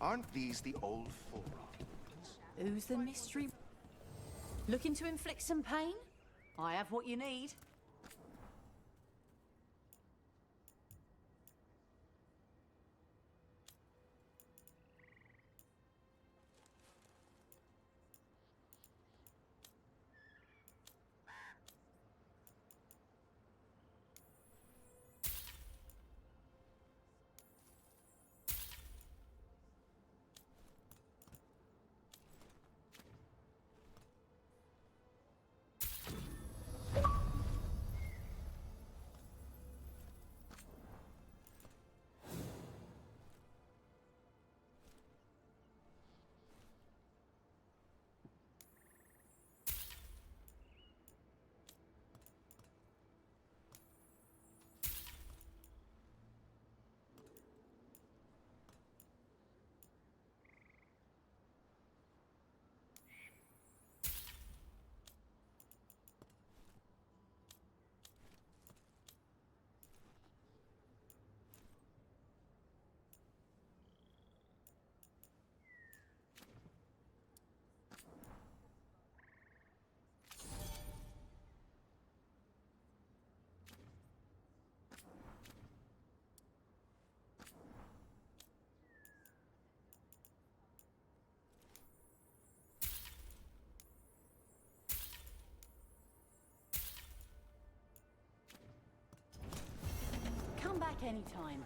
Aren't these the old forerunner? Who's the mystery? Looking to inflict some pain? I have what you need. Come back anytime.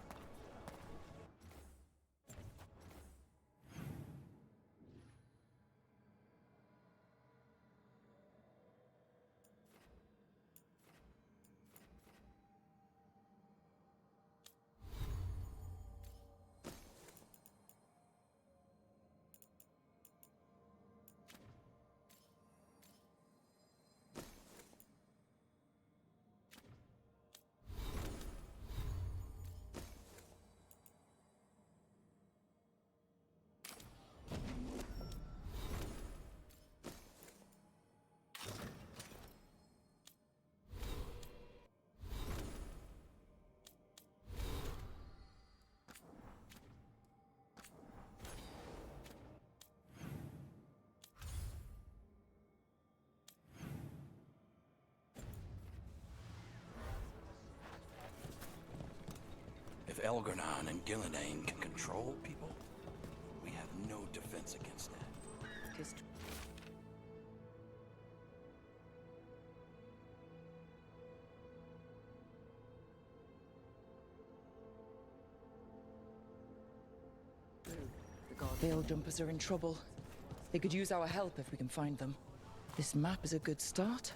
If Elgar'nan and Gillenane can control people, we have no defense against that. Just Veil Jumpers are in trouble. They could use our help if we can find them. This map is a good start.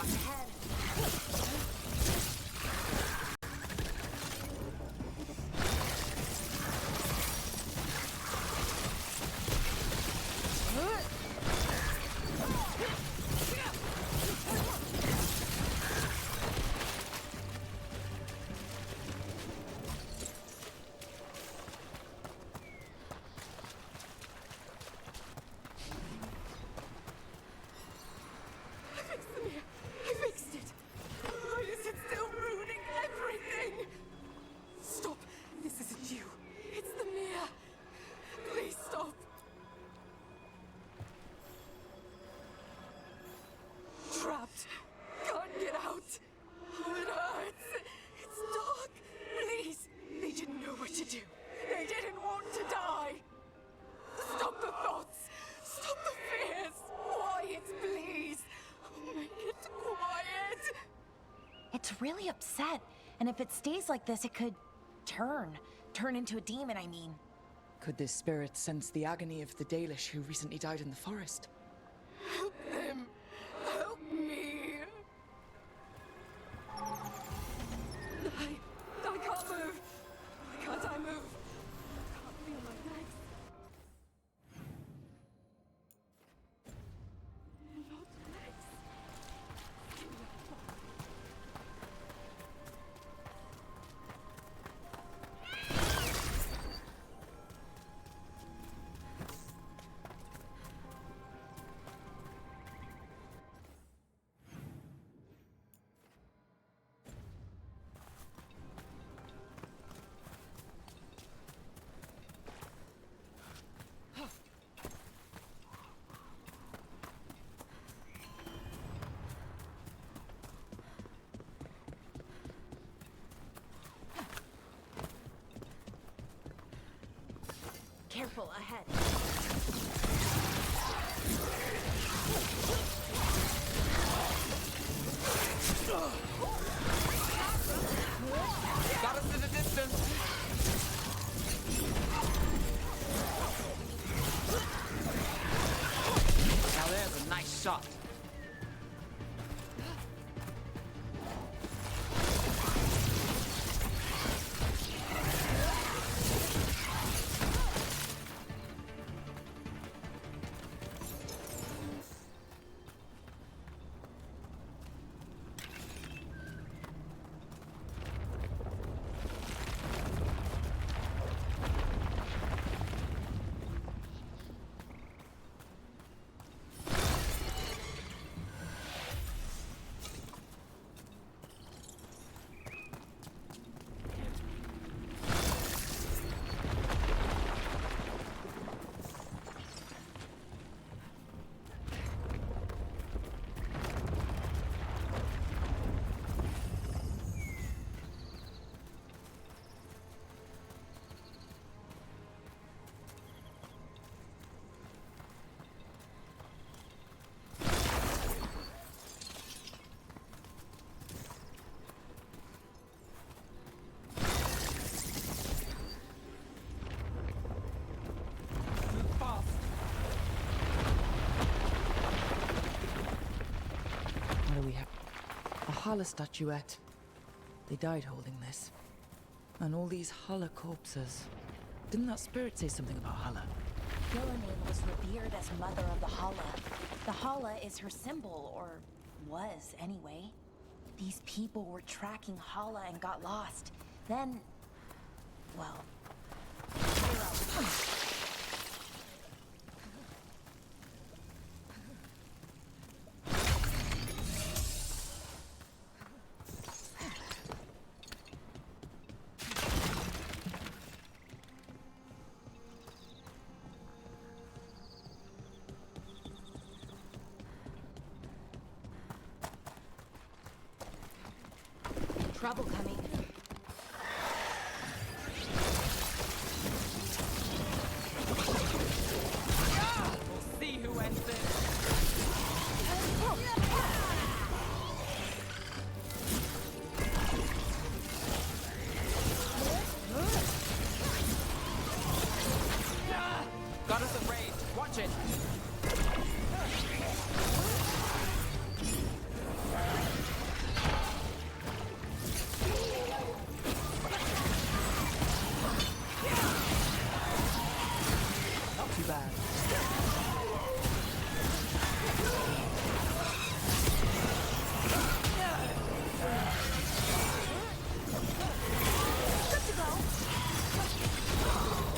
watch ahead. Trapped. Can't get out. Oh, it hurts. It's dark. Please. They didn't know what to do. They didn't want to die. Stop the thoughts. Stop the fears. Quiet, please. Make it quiet. It's really upset, and if it stays like this, it could turn into a demon, I mean. Could this spirit sense the agony of the Dalish who recently died in the forest? Help them. Help me. I can't move. Why can't I move? I can't feel my legs. Careful, ahead. Got us in the distance. Now there's a nice shot. What do we have? A Hala statuette. They died holding this. And all these Hala corpses. Didn't that spirit say something about Hala? Gillinan was revered as mother of the Hala. The Hala is her symbol, or was anyway. These people were tracking Hala and got lost. Then, well, trouble coming. We'll see who ends this. Got us at range. Watch it. Not too bad.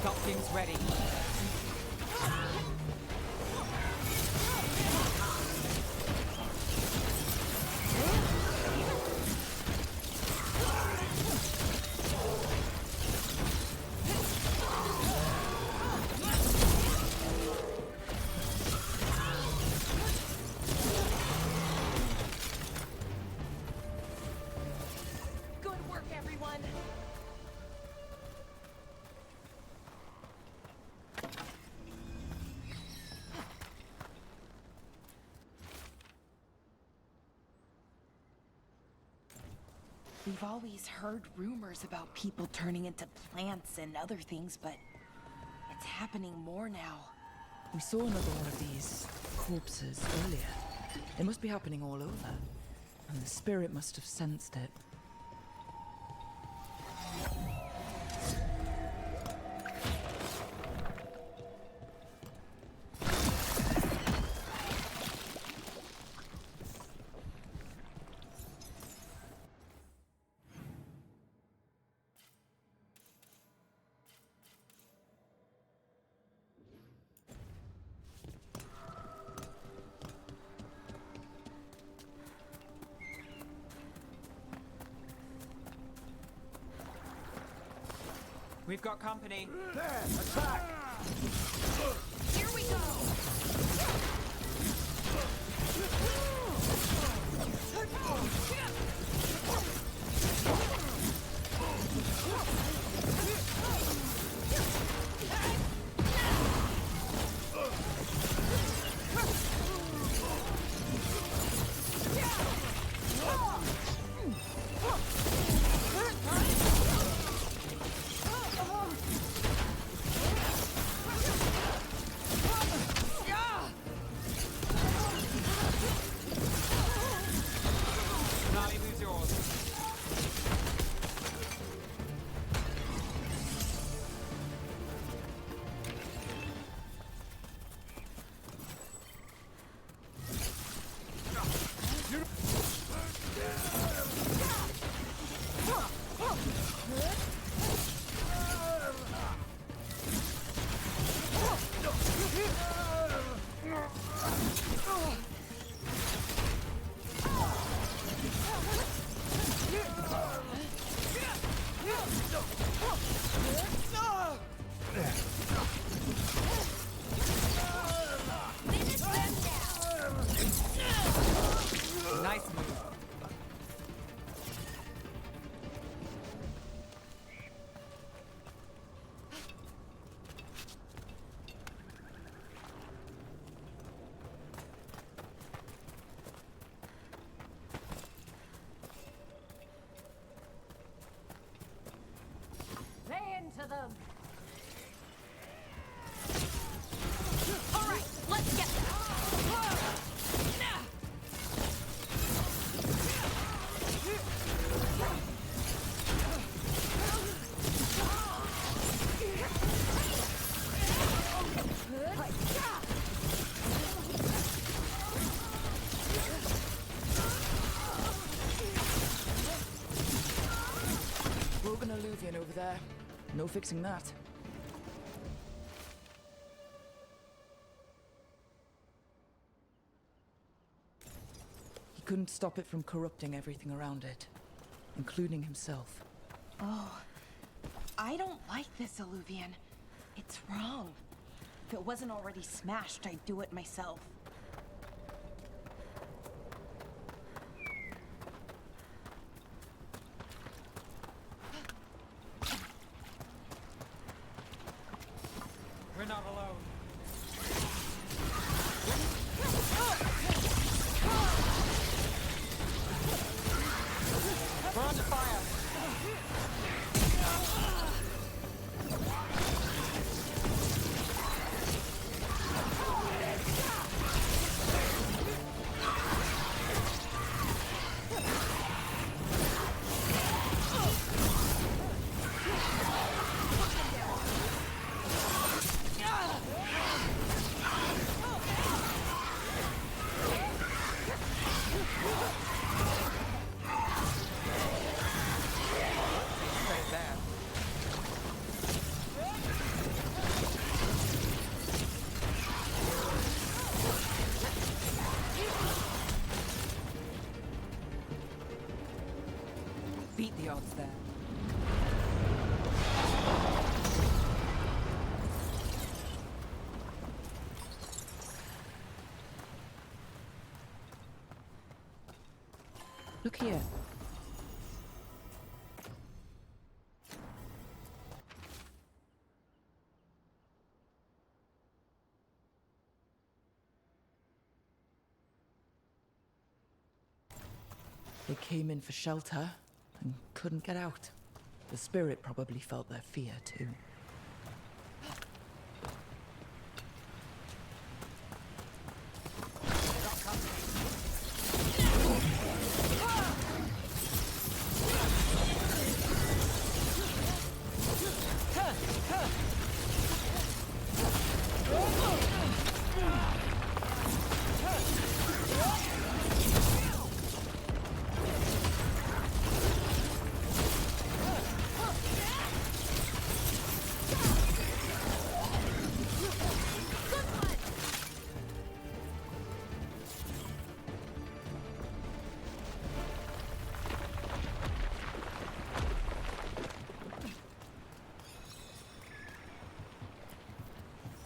Got things ready. Good work, everyone. We've always heard rumors about people turning into plants and other things, but it's happening more now. We saw another one of these corpses earlier. It must be happening all over. And the spirit must have sensed it. We've got company. Here we go! Nice move. Lay into them. All right, let's get them. Broken alluvian over there. No fixing that. He couldn't stop it from corrupting everything around it, including himself. Oh, I don't like this alluvian. It's wrong. If it wasn't already smashed, I'd do it myself. We're not alone. We're under fire. Right there. Beat the odds there. Look here. They came in for shelter and couldn't get out. The spirit probably felt their fear too.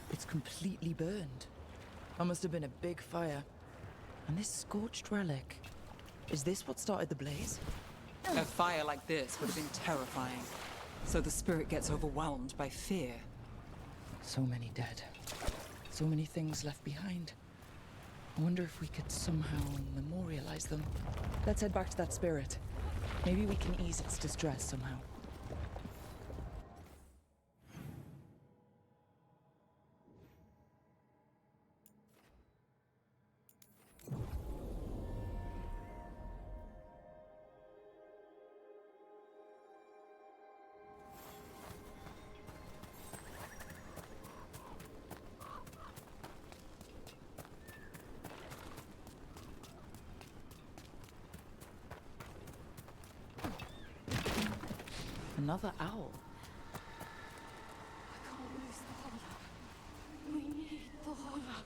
It's completely burned. That must have been a big fire. And this scorched relic. Is this what started the blaze? A fire like this would have been terrifying. So the spirit gets overwhelmed by fear. So many dead. So many things left behind. I wonder if we could somehow memorialize them. Let's head back to that spirit. Maybe we can ease its distress somehow. Another owl. I can't lose the Holla. We need the Holla.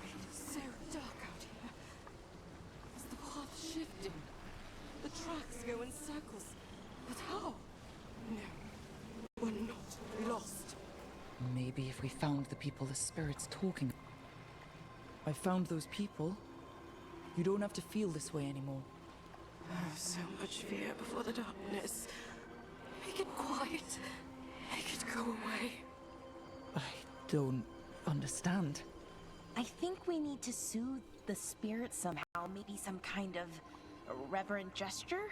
It is so dark out here. Is the path shifting? The tracks go in circles. But how? No, we're not lost. Maybe if we found the people the spirit's talking. I found those people. You don't have to feel this way anymore. So much fear before the darkness. Make it quiet. Make it go away. I don't understand. I think we need to soothe the spirit somehow. Maybe some kind of reverent gesture?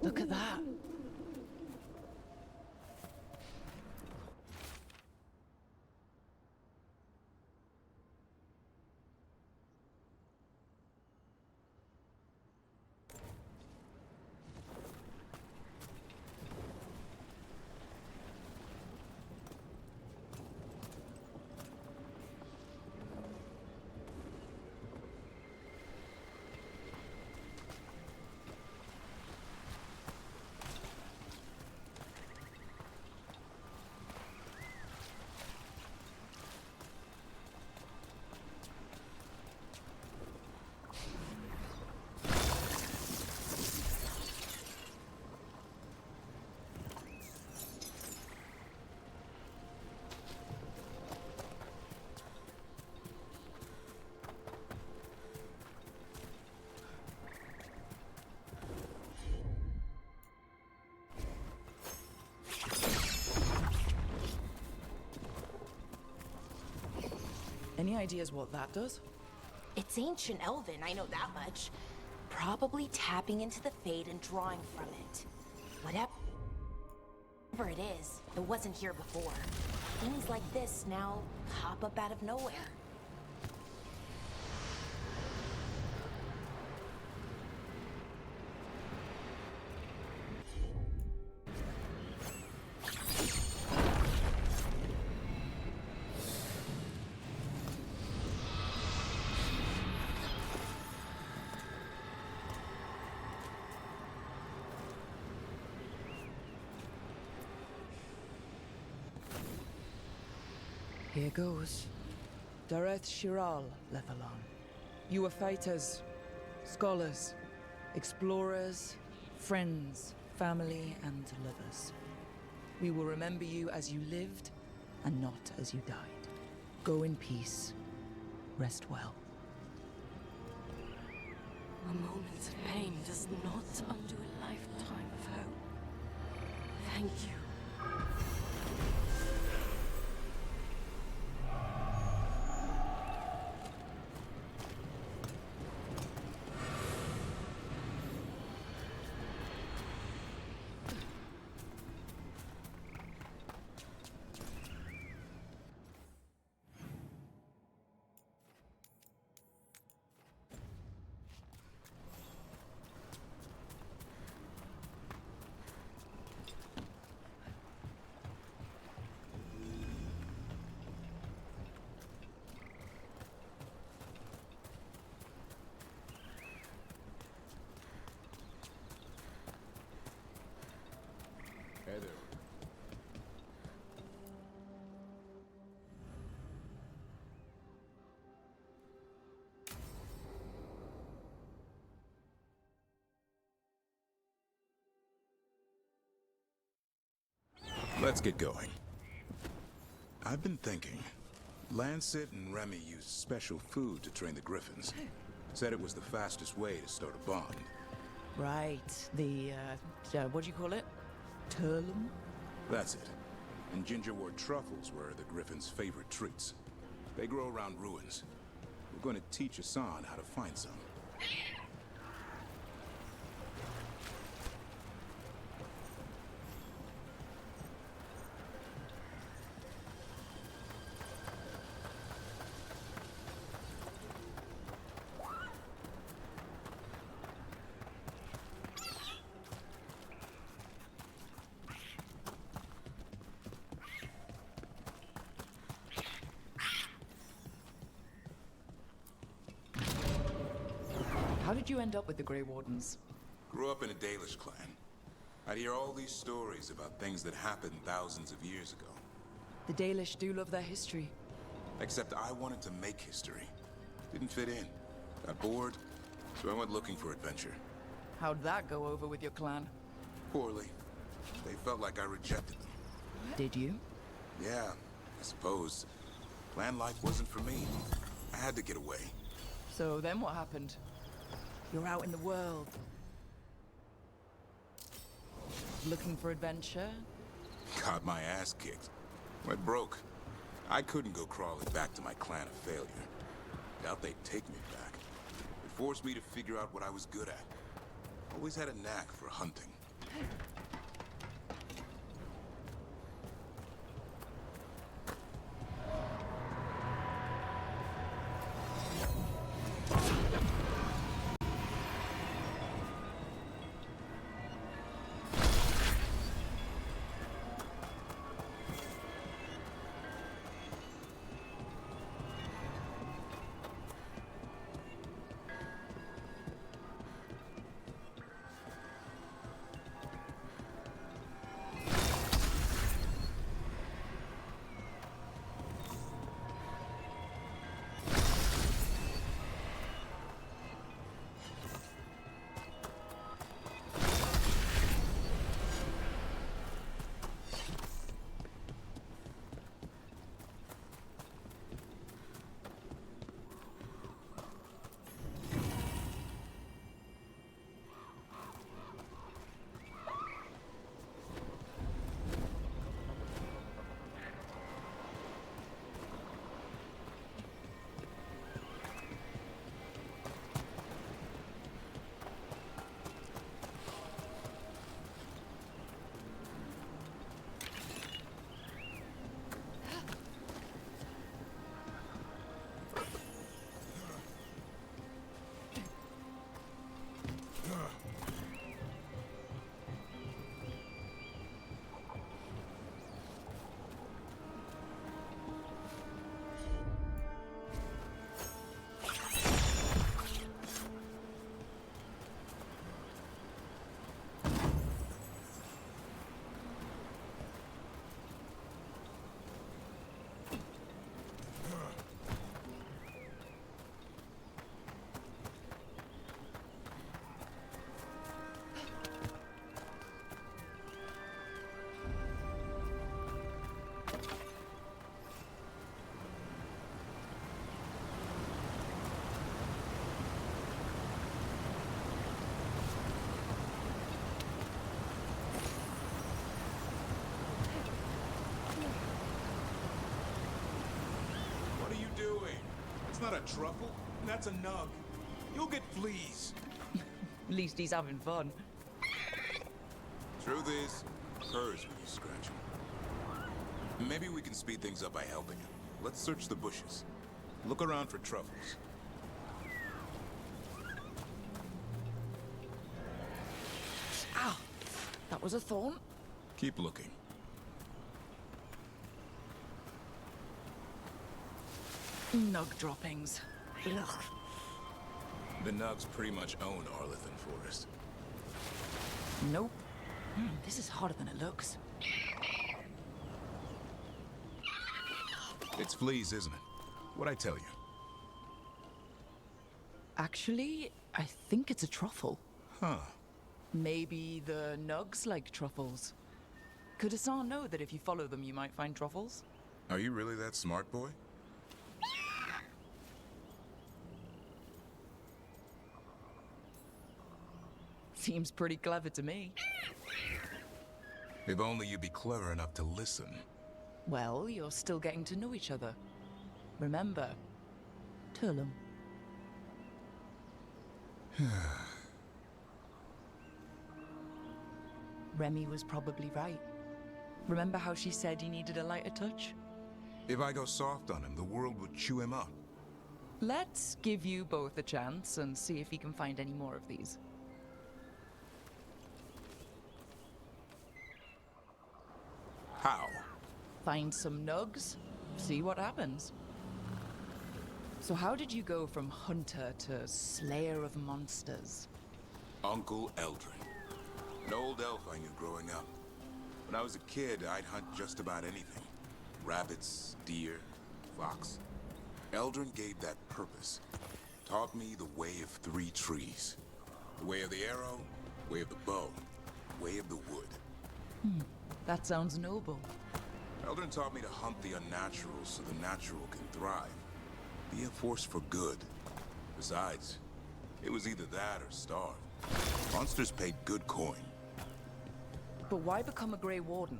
Look at that. Any ideas what that does? It's ancient Elven, I know that much. Probably tapping into the Fade and drawing from it. Whatever it is, it wasn't here before. Things like this now pop up out of nowhere. Here goes. Dareth Shiral, Lethalon. You are fighters, scholars, explorers, friends, family, and lovers. We will remember you as you lived, and not as you died. Go in peace. Rest well. A moment's pain does not undo a lifetime of hope. Thank you. Hey there. Let's get going. I've been thinking. Lancet and Remy used special food to train the griffins. Said it was the fastest way to start a bond. Right. The, what do you call it? Turlum? That's it. And gingerwort truffles were the griffins' favorite treats. They grow around ruins. We're going to teach Hassan how to find some. How'd you end up with the Grey Wardens? Grew up in a Dalish clan. I'd hear all these stories about things that happened thousands of years ago. The Dalish do love their history. Except I wanted to make history. Didn't fit in. Got bored, so I went looking for adventure. How'd that go over with your clan? Poorly. They felt like I rejected them. Did you? Yeah, I suppose. Clan life wasn't for me. I had to get away. So then what happened? You're out in the world. Looking for adventure? Got my ass kicked. Went broke. I couldn't go crawling back to my clan of failure. Doubt they'd take me back. It forced me to figure out what I was good at. Always had a knack for hunting. It's not a truffle. That's a nug. You'll get fleas. At least he's having fun. Truth is, hers when you scratch him. Maybe we can speed things up by helping him. Let's search the bushes. Look around for truffles. Ow! That was a thorn? Keep looking. Nug droppings. Ugh. The nugs pretty much own Arlithan Forest. Nope. This is harder than it looks. It's fleas, isn't it? What'd I tell you? Actually, I think it's a truffle. Huh. Maybe the nugs like truffles. Could Hassan know that if you follow them, you might find truffles? Are you really that smart, boy? Seems pretty clever to me. If only you'd be clever enough to listen. Well, you're still getting to know each other. Remember, Turlum. Remy was probably right. Remember how she said he needed a lighter touch? If I go soft on him, the world would chew him up. Let's give you both a chance and see if he can find any more of these. How? Find some nugs, see what happens. So how did you go from hunter to slayer of monsters? Uncle Eldrin. An old elf I knew growing up. When I was a kid, I'd hunt just about anything. Rabbits, deer, fox. Eldrin gave that purpose. Taught me the way of 3 trees. The way of the arrow, way of the bow, way of the wood. That sounds noble. Eldrin taught me to hunt the unnatural so the natural can thrive. Be a force for good. Besides, it was either that or starve. Monsters paid good coin. But why become a Grey Warden?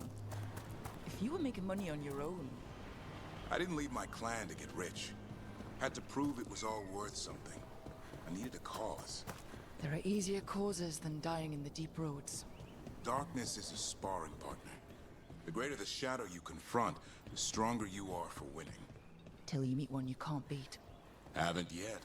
If you were making money on your own... I didn't leave my clan to get rich. Had to prove it was all worth something. I needed a cause. There are easier causes than dying in the deep roads. Darkness is a sparring partner. The greater the shadow you confront, the stronger you are for winning. Till you meet one you can't beat. Haven't yet.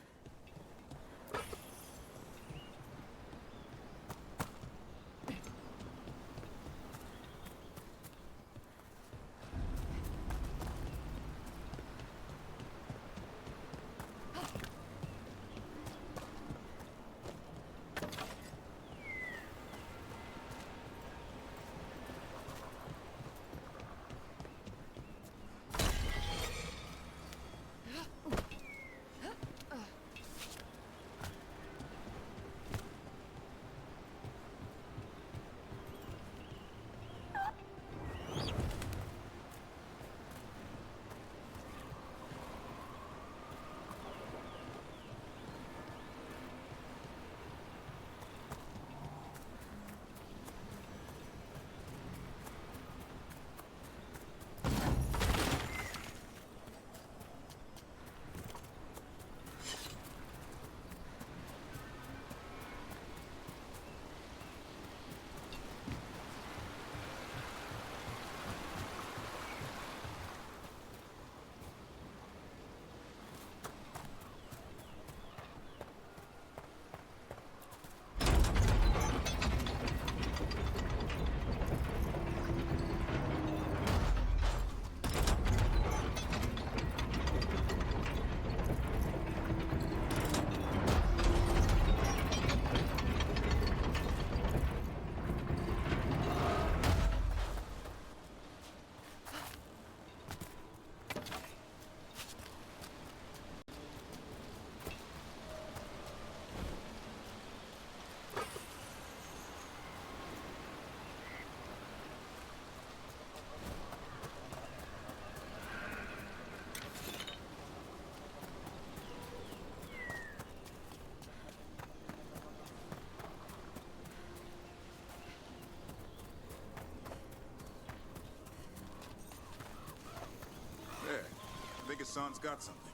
I think Hassan's got something.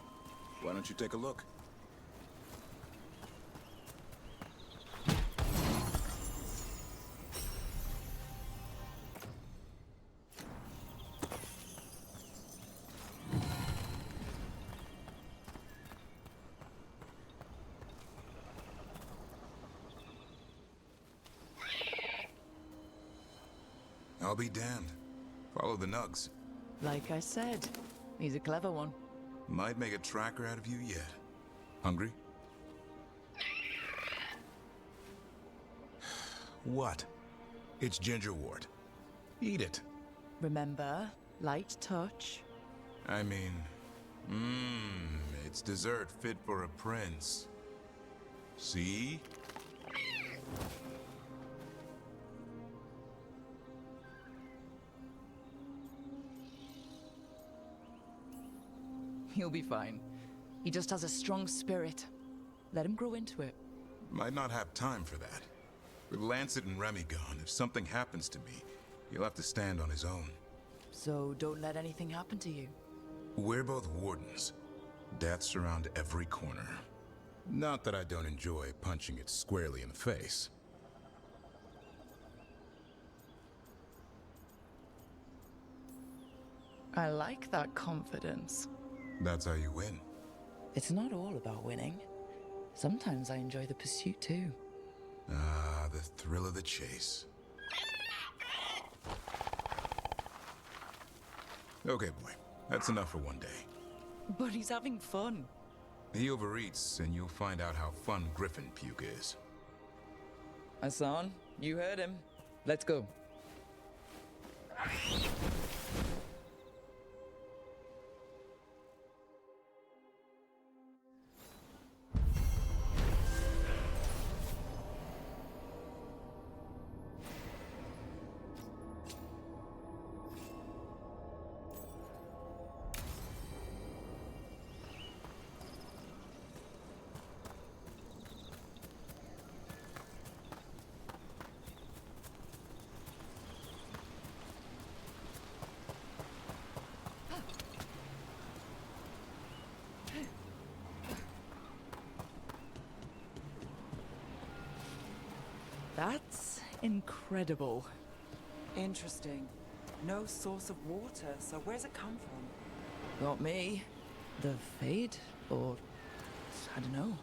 Why don't you take a look? I'll be damned. Follow the nugs. Like I said, he's a clever one. Might make a tracker out of you yet. Hungry? What? It's gingerwort. Eat it. Remember, light touch. I mean, it's dessert fit for a prince. See? He'll be fine. He just has a strong spirit. Let him grow into it. Might not have time for that. With Lancet and Remy gone, if something happens to me, he'll have to stand on his own. So don't let anything happen to you. We're both wardens. Death's around every corner. Not that I don't enjoy punching it squarely in the face. I like that confidence. That's how you win. It's not all about winning. Sometimes I enjoy the pursuit too. Ah, the thrill of the chase. Okay, boy. That's enough for one day. But he's having fun. He overeats, and you'll find out how fun griffin puke is. Hassan, you heard him. Let's go. That's incredible. Interesting. No source of water, so where's it come from? Not me. The Fade? Or... I don't know.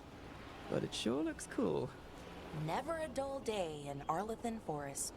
But it sure looks cool. Never a dull day in Arlethan Forest.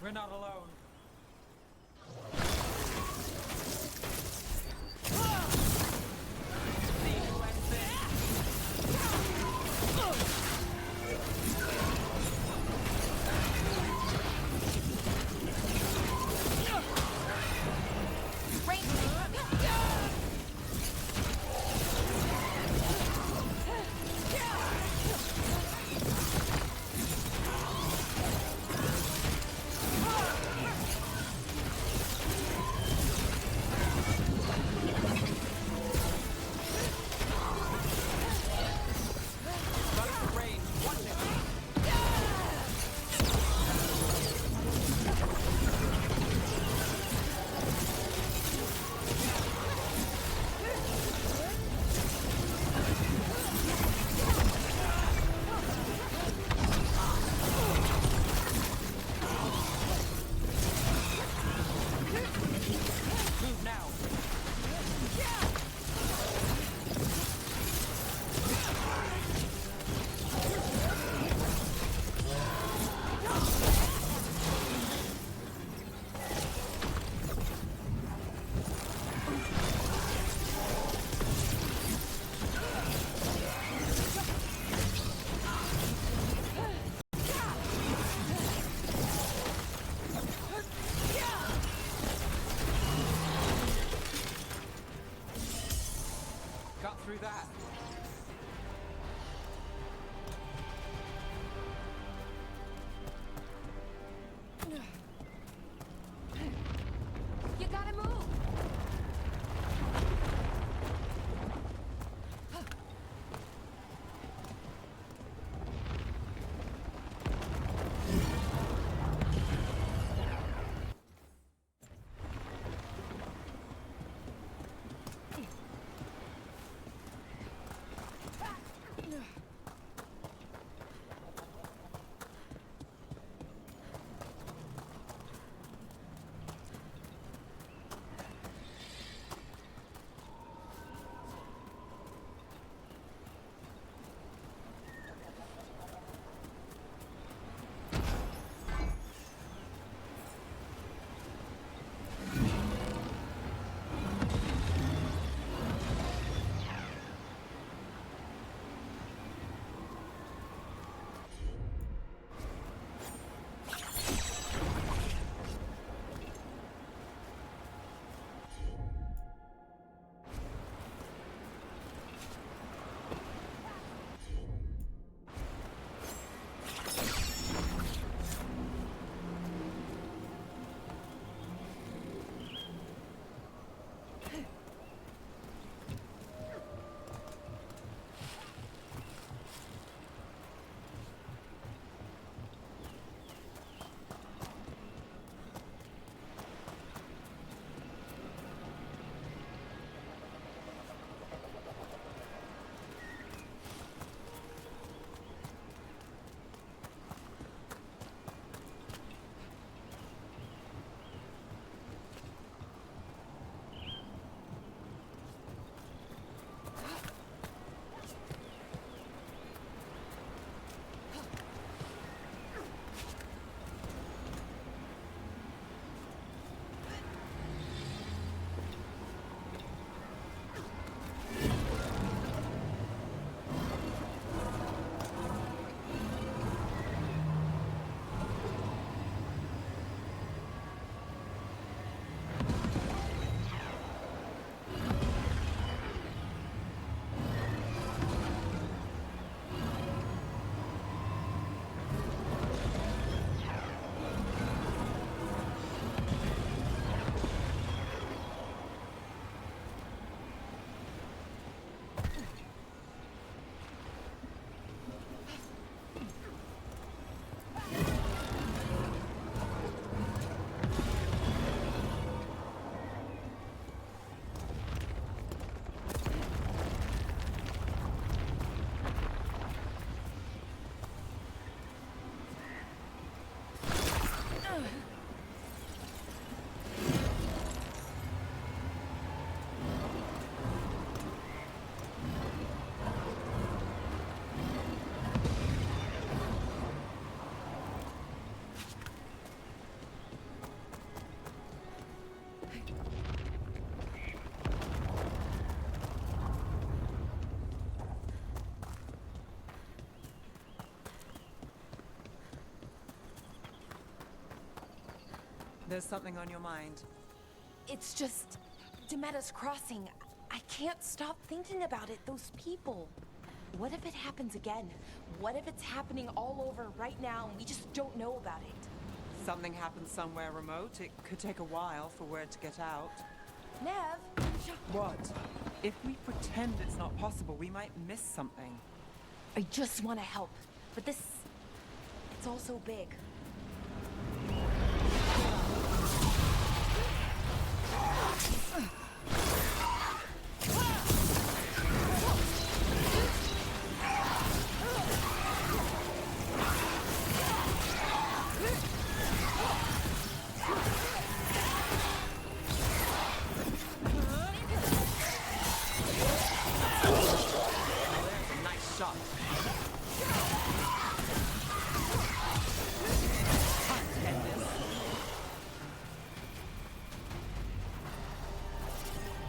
We're not alone. Through that. You gotta move! There's something on your mind. It's just... Demeta's Crossing. I can't stop thinking about it, those people. What if it happens again? What if it's happening all over right now and we just don't know about it? Something happens somewhere remote. It could take a while for word to get out. Nev! What? If we pretend it's not possible, we might miss something. I just want to help, but this... It's all so big. Nice shot.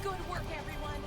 Good work, everyone!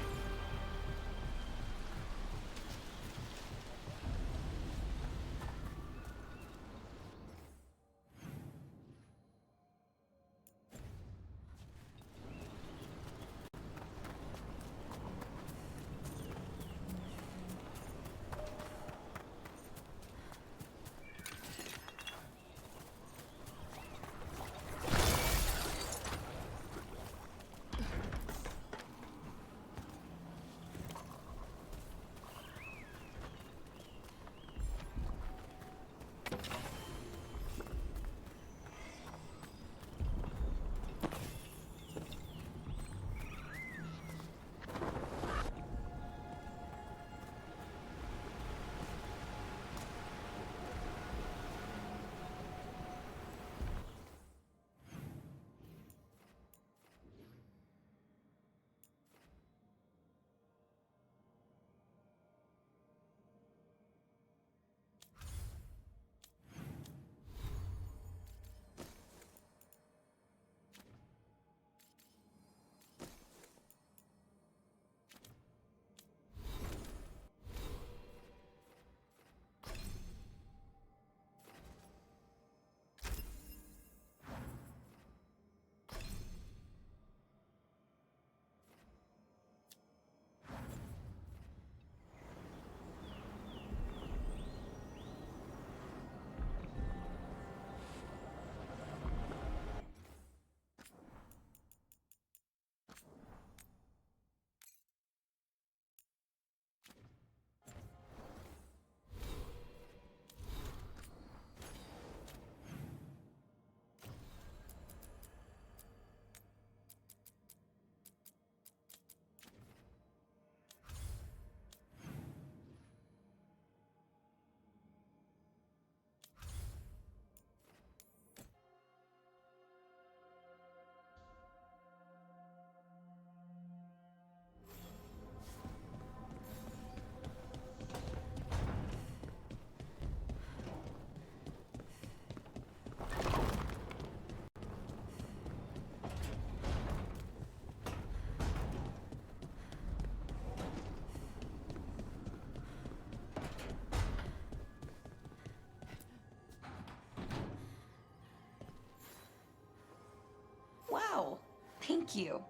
Wow, thank you.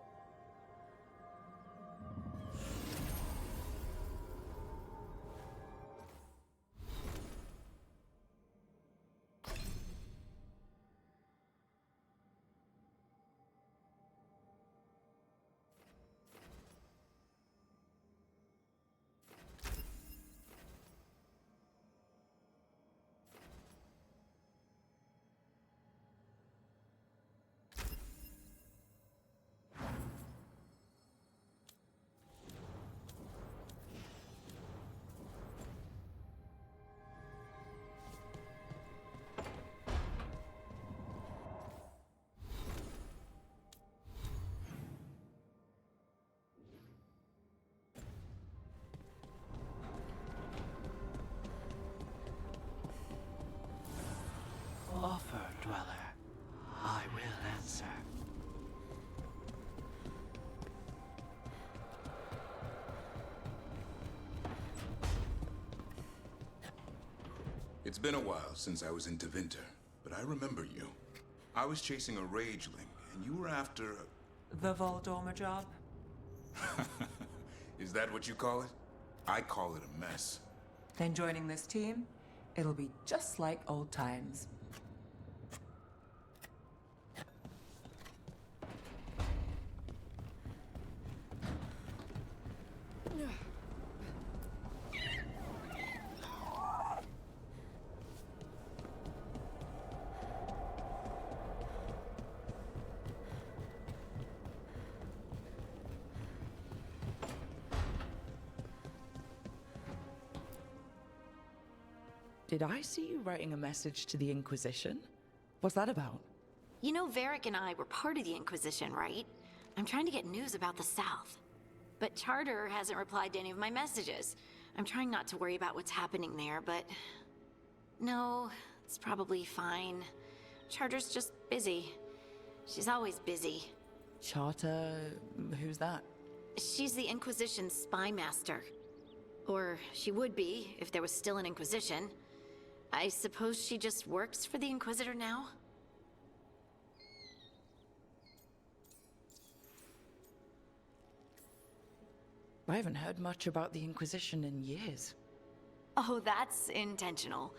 Offer, Dweller. I will answer. It's been a while since I was in Tevinter, but I remember you. I was chasing a rageling, and you were after The Voldormer job? Is that what you call it? I call it a mess. Then joining this team, it'll be just like old times. Did I see you writing a message to the Inquisition? What's that about? You know, Varric and I were part of the Inquisition, right? I'm trying to get news about the South. But Charter hasn't replied to any of my messages. I'm trying not to worry about what's happening there, but... No, it's probably fine. Charter's just busy. She's always busy. Charter... who's that? She's the Inquisition's spy master. Or she would be, if there was still an Inquisition. I suppose she just works for the Inquisitor now? I haven't heard much about the Inquisition in years. Oh, that's intentional.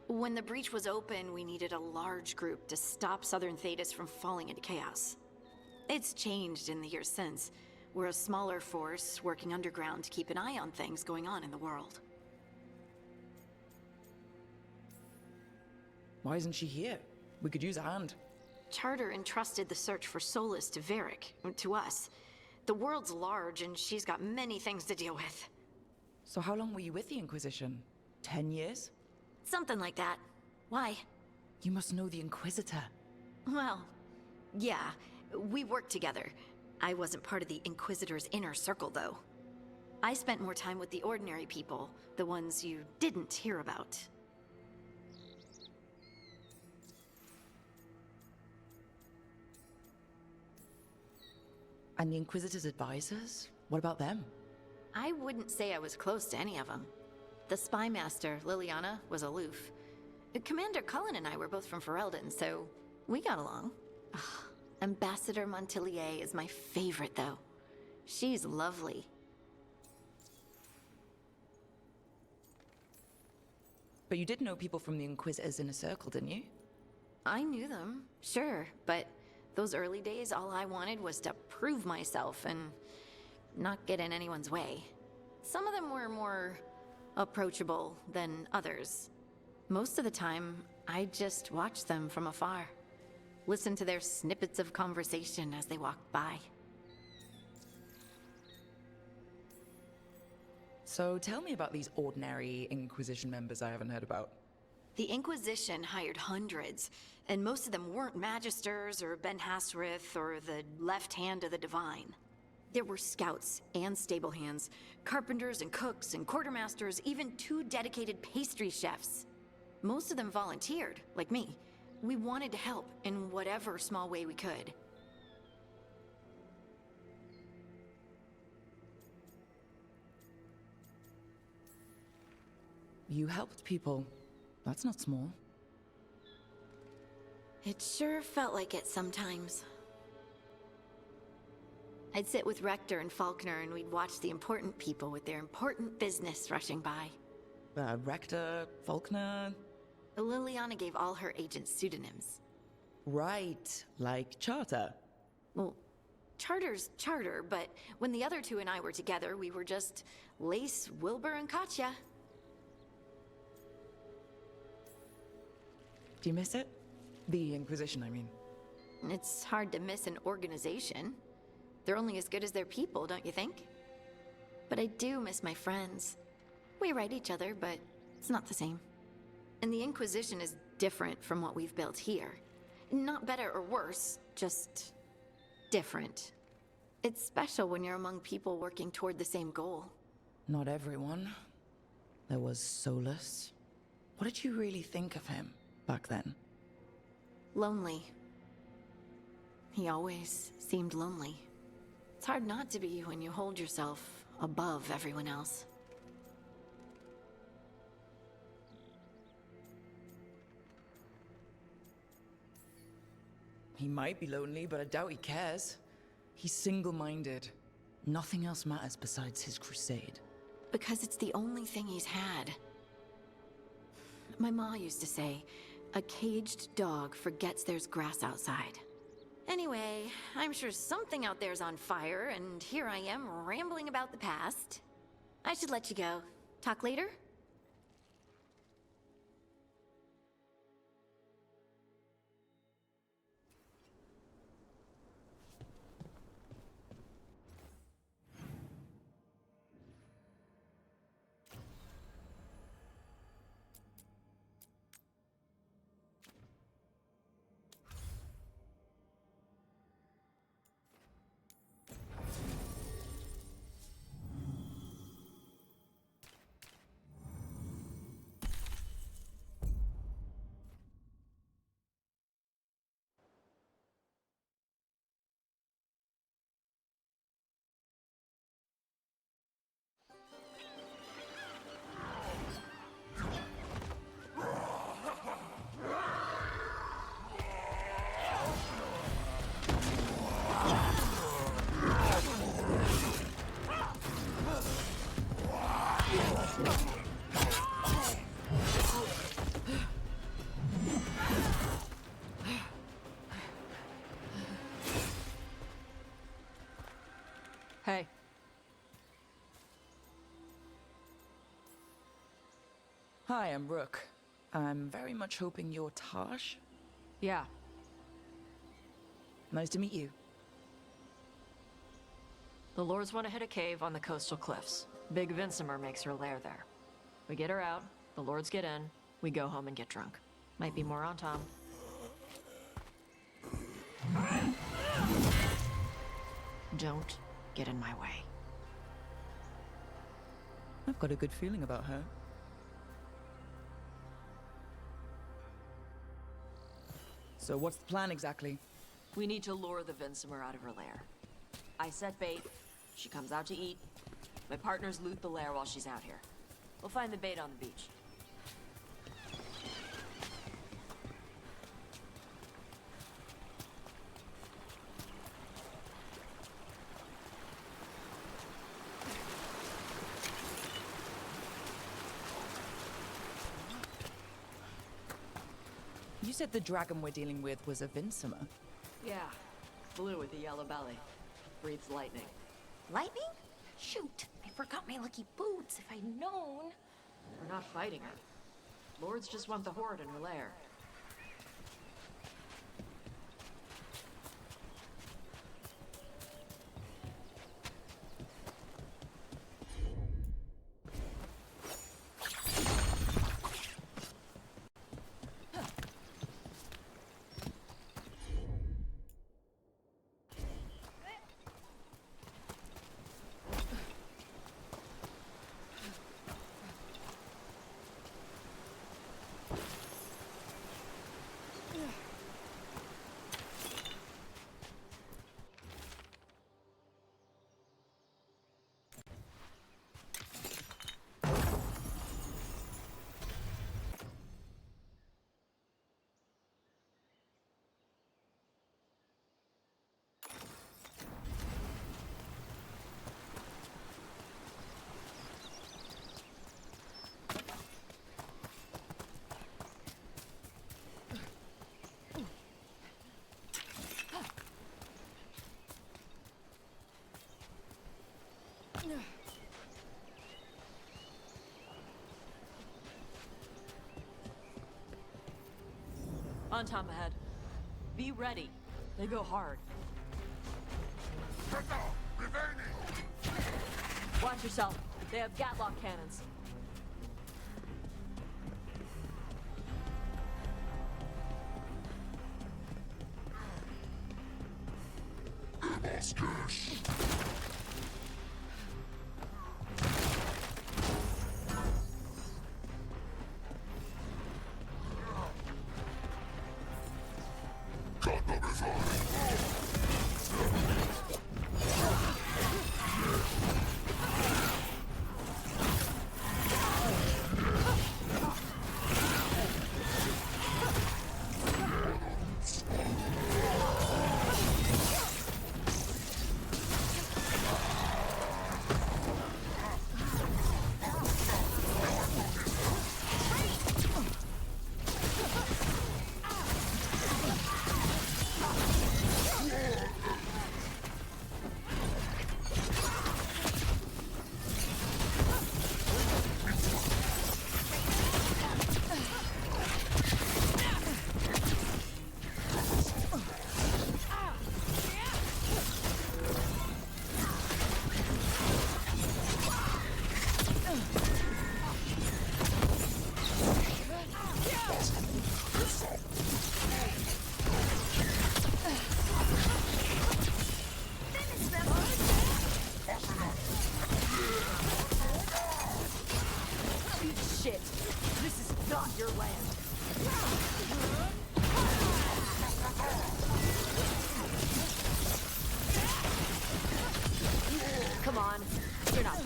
When the breach was open, we needed a large group to stop Southern Thedas from falling into chaos. It's changed in the years since. We're a smaller force, working underground to keep an eye on things going on in the world. Why isn't she here? We could use a hand. Charter entrusted the search for Solus to Varric, to us. The world's large, and she's got many things to deal with. So how long were you with the Inquisition? 10 years? Something like that. Why? You must know the Inquisitor. Well, yeah, we worked together. I wasn't part of the Inquisitor's inner circle, though. I spent more time with the ordinary people, the ones you didn't hear about. And the Inquisitor's advisors? What about them? I wouldn't say I was close to any of them. The spy master, Liliana, was aloof. Commander Cullen and I were both from Ferelden, so we got along. Ugh, Ambassador Montilier is my favorite, though. She's lovely. But you did know people from the Inquisitor's inner circle, didn't you? I knew them, sure, but those early days, all I wanted was to prove myself and not get in anyone's way. Some of them were more approachable than others. Most of the time, I just watched them from afar. Listened to their snippets of conversation as they walked by. So tell me about these ordinary Inquisition members I haven't heard about. The Inquisition hired hundreds, and most of them weren't Magisters or Ben Hasrith or the left hand of the Divine. There were scouts and stable hands, carpenters and cooks and quartermasters, even 2 dedicated pastry chefs. Most of them volunteered, like me. We wanted to help in whatever small way we could. You helped people. That's not small. It sure felt like it sometimes. I'd sit with Rector and Faulkner and we'd watch the important people with their important business rushing by. Rector, Faulkner... Liliana gave all her agents pseudonyms. Right, like Charter. Well, Charter's Charter, but when the other 2 and I were together, we were just Lace, Wilbur, and Katya. Do you miss it? The Inquisition, I mean. It's hard to miss an organization. They're only as good as their people, don't you think? But I do miss my friends. We write each other, but it's not the same. And the Inquisition is different from what we've built here. Not better or worse, just different. It's special when you're among people working toward the same goal. Not everyone. There was Solus. What did you really think of him back then? Lonely. He always seemed lonely. It's hard not to be when you hold yourself above everyone else. He might be lonely, but I doubt he cares. He's single-minded. Nothing else matters besides his crusade. Because it's the only thing he's had. My ma used to say, a caged dog forgets there's grass outside. Anyway, I'm sure something out there's on fire, and here I am rambling about the past. I should let you go. Talk later? Hey. Hi, I'm Rook. I'm very much hoping you're Tosh. Yeah. Nice to meet you. The Lords want to hit a cave on the coastal cliffs. Big Vincimer makes her lair there. We get her out, the Lords get in, we go home and get drunk. Might be more on Tom. Don't get in my way. I've got a good feeling about her. So what's the plan exactly? We need to lure the Vincimer out of her lair. I set bait, she comes out to eat. My partners loot the lair while she's out here. We'll find the bait on the beach. You said the dragon we're dealing with was a Vincimer. Yeah, blue with a yellow belly. Breathes lightning. Lightning? Shoot, I forgot my lucky boots. If I'd known. We're not fighting her. Lords just want the Horde in her lair. On Tom ahead. Be ready. They go hard. Watch yourself. They have Gatlock cannons.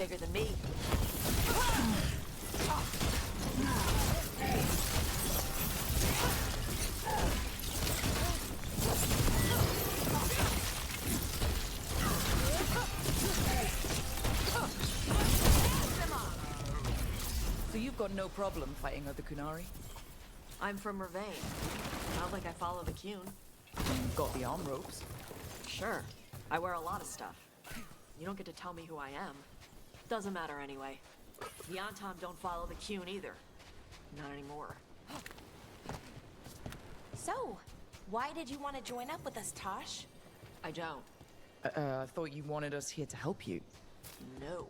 bigger than me. So you've got no problem fighting other Kunari? I'm from Mervain. Not like I follow the Qun. You've got the arm ropes. Sure. I wear a lot of stuff. You don't get to tell me who I am. Doesn't matter anyway. The Anton don't follow the Qun either. Not anymore. So, why did you want to join up with us, Tosh? I don't. I thought you wanted us here to help you. No.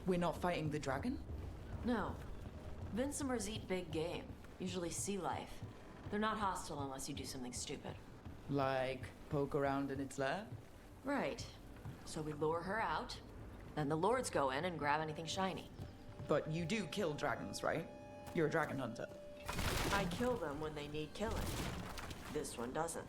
We're not fighting the dragon? No. Vincimers eat big game, usually sea life. They're not hostile unless you do something stupid. Like, poke around in its lair? Right. So we lure her out, then the lords go in and grab anything shiny. But you do kill dragons, right? You're a dragon hunter. I kill them when they need killing. This one doesn't.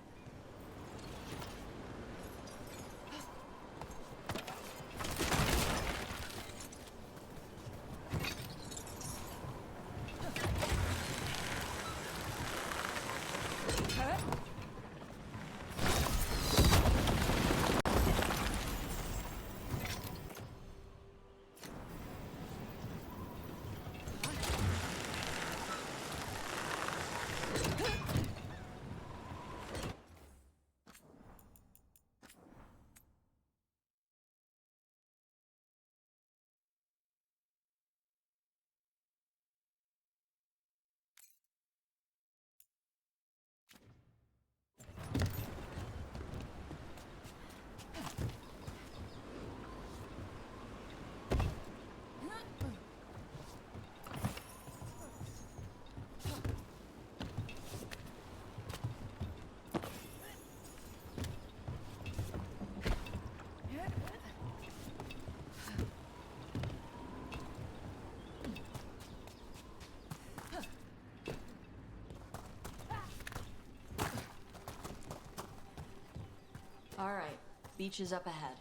All right, beach is up ahead.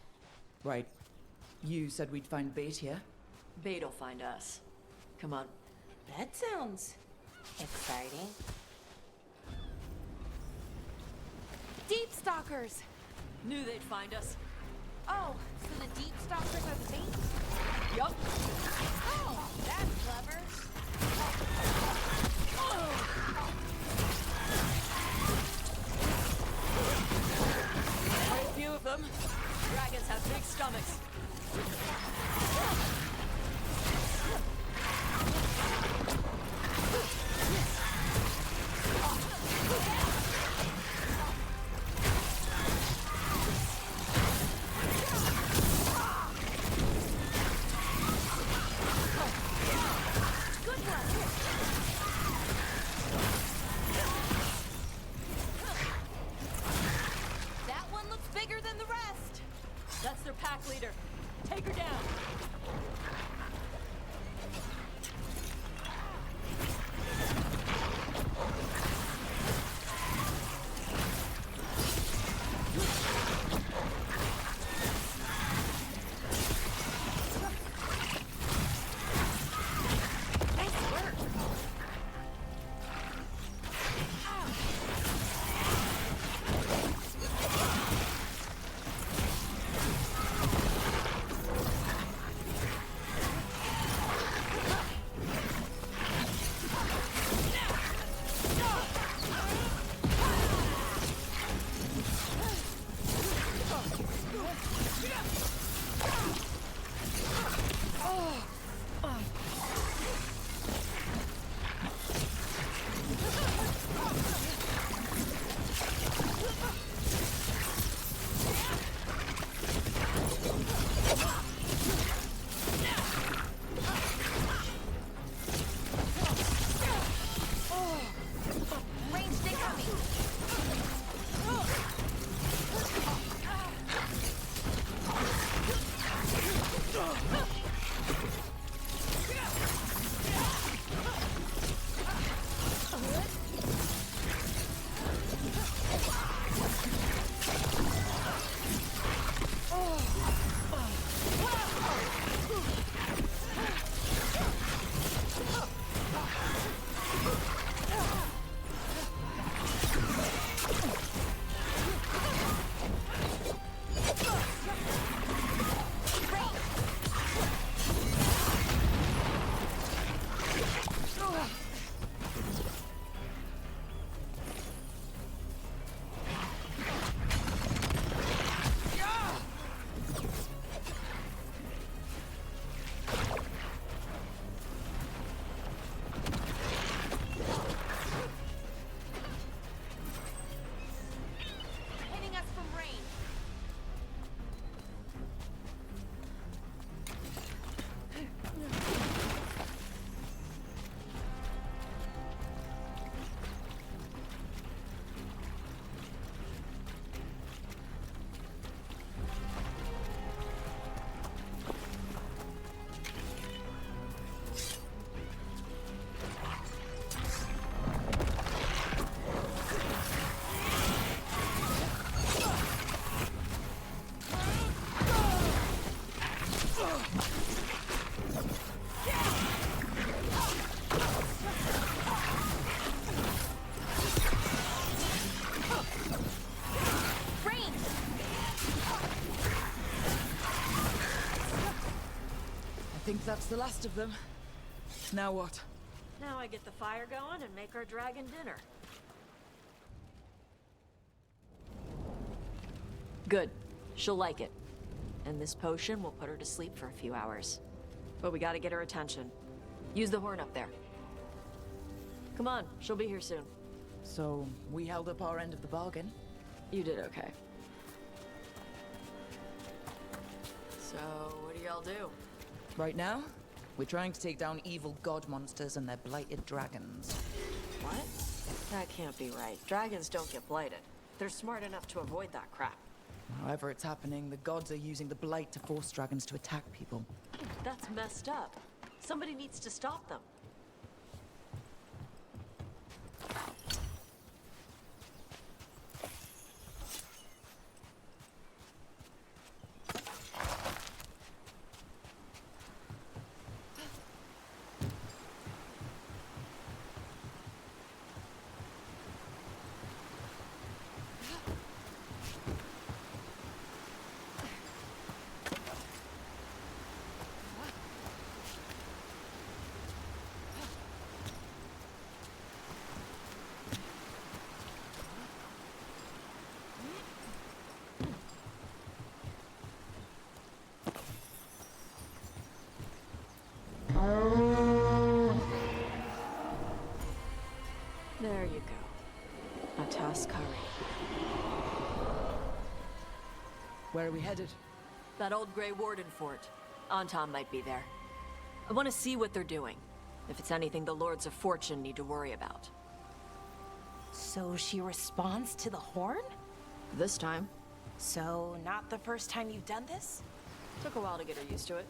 Right. You said we'd find bait here? Bait'll find us. Come on. That sounds exciting. Deep stalkers! Knew they'd find us. Oh, so the deep stalkers are the bait? Yup. Oh, that's clever. Quite a few of them. Dragons have big stomachs. That one looks bigger than the rest. That's their pack leader. Take her down. Nice work. Ranged incoming. Hitting us from range. Range. I think that's the last of them. Now what? Now I get the fire going and make our dragon dinner. Good. She'll like it. And this potion will put her to sleep for a few hours. But we gotta get her attention. Use the horn up there. Come on, she'll be here soon. So, we held up our end of the bargain. You did okay. So, what do y'all do? Right now, we're trying to take down evil god monsters and their blighted dragons. What? That can't be right. Dragons don't get blighted. They're smart enough to avoid that crap. However it's happening, the gods are using the blight to force dragons to attack people. That's messed up. Somebody needs to stop them. There you go. Ataskari. Where are we headed? That old Grey Warden fort. Anton might be there. I want to see what they're doing. If it's anything the Lords of Fortune need to worry about. So she responds to the horn? This time. So, not the first time you've done this? Took a while to get her used to it.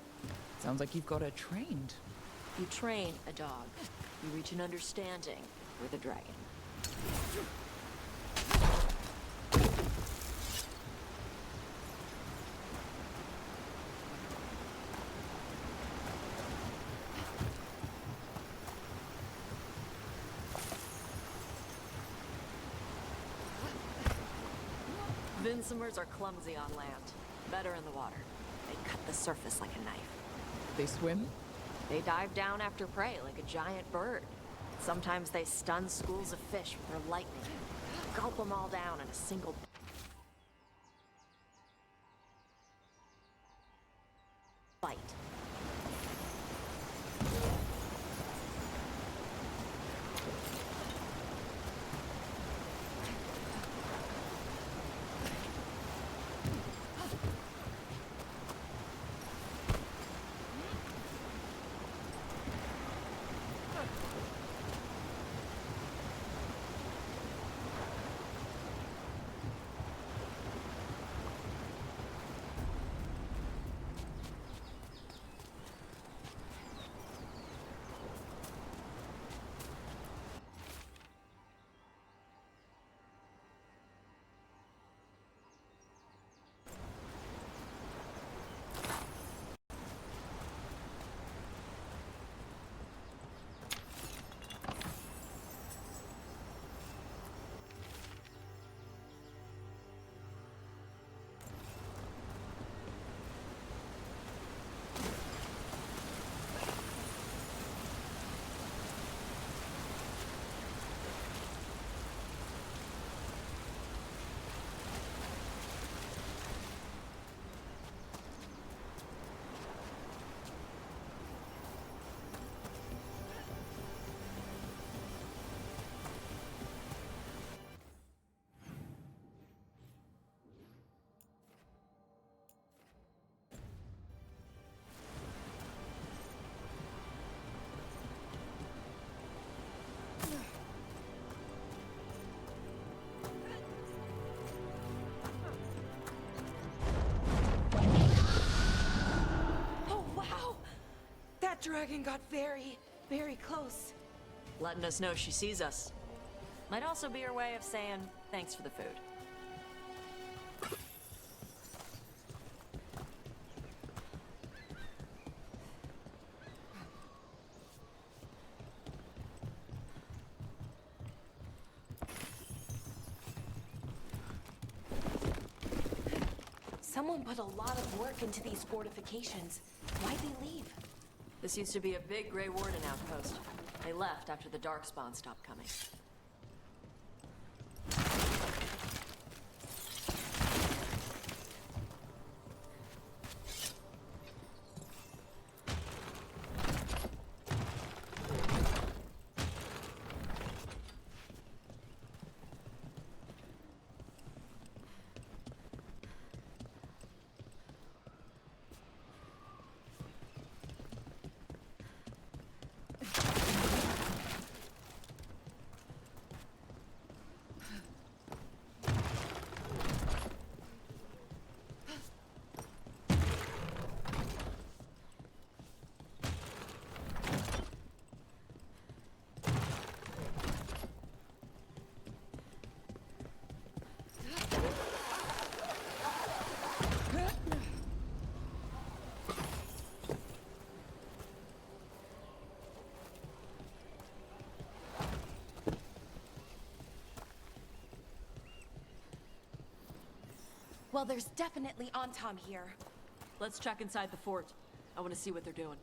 Sounds like you've got her trained. You train a dog. You reach an understanding with a dragon. Vinsomers are clumsy on land, better in the water. They cut the surface like a knife. They swim? They dive down after prey like a giant bird. Sometimes they stun schools of fish with their lightning. Gulp them all down in a single bite. Dragon got very, very close. Letting us know she sees us. Might also be her way of saying thanks for the food. Someone put a lot of work into these fortifications. Why'd they leave? This used to be a big Grey Warden outpost. They left after the Darkspawn stopped coming. Well, there's definitely Anton here. Let's check inside the fort. I want to see what they're doing.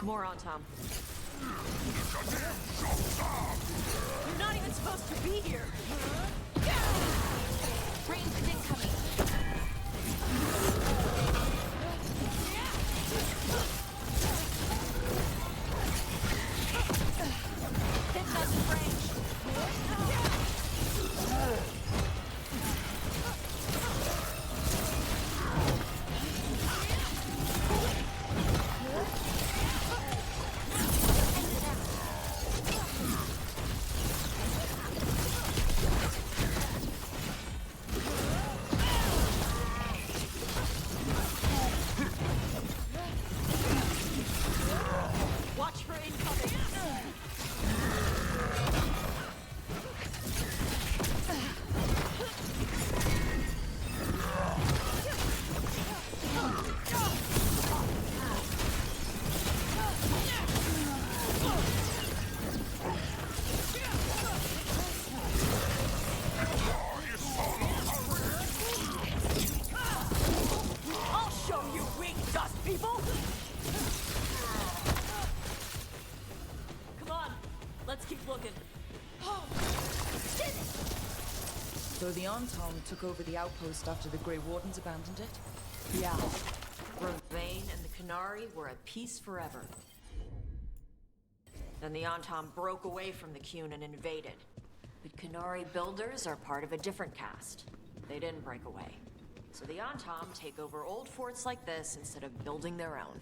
More on, Tom. You're not even supposed to be here. Rangers incoming. Hit us in range. Watch for incoming. I'll show you weak dust people. Come on, let's keep looking. So the Anton took over the outpost after the Grey Wardens abandoned it? Yeah. Vane and the Canary were at peace forever. Then the Anton broke away from the Qun and invaded. The Canary builders are part of a different caste. They didn't break away. So the Anton take over old forts like this instead of building their own.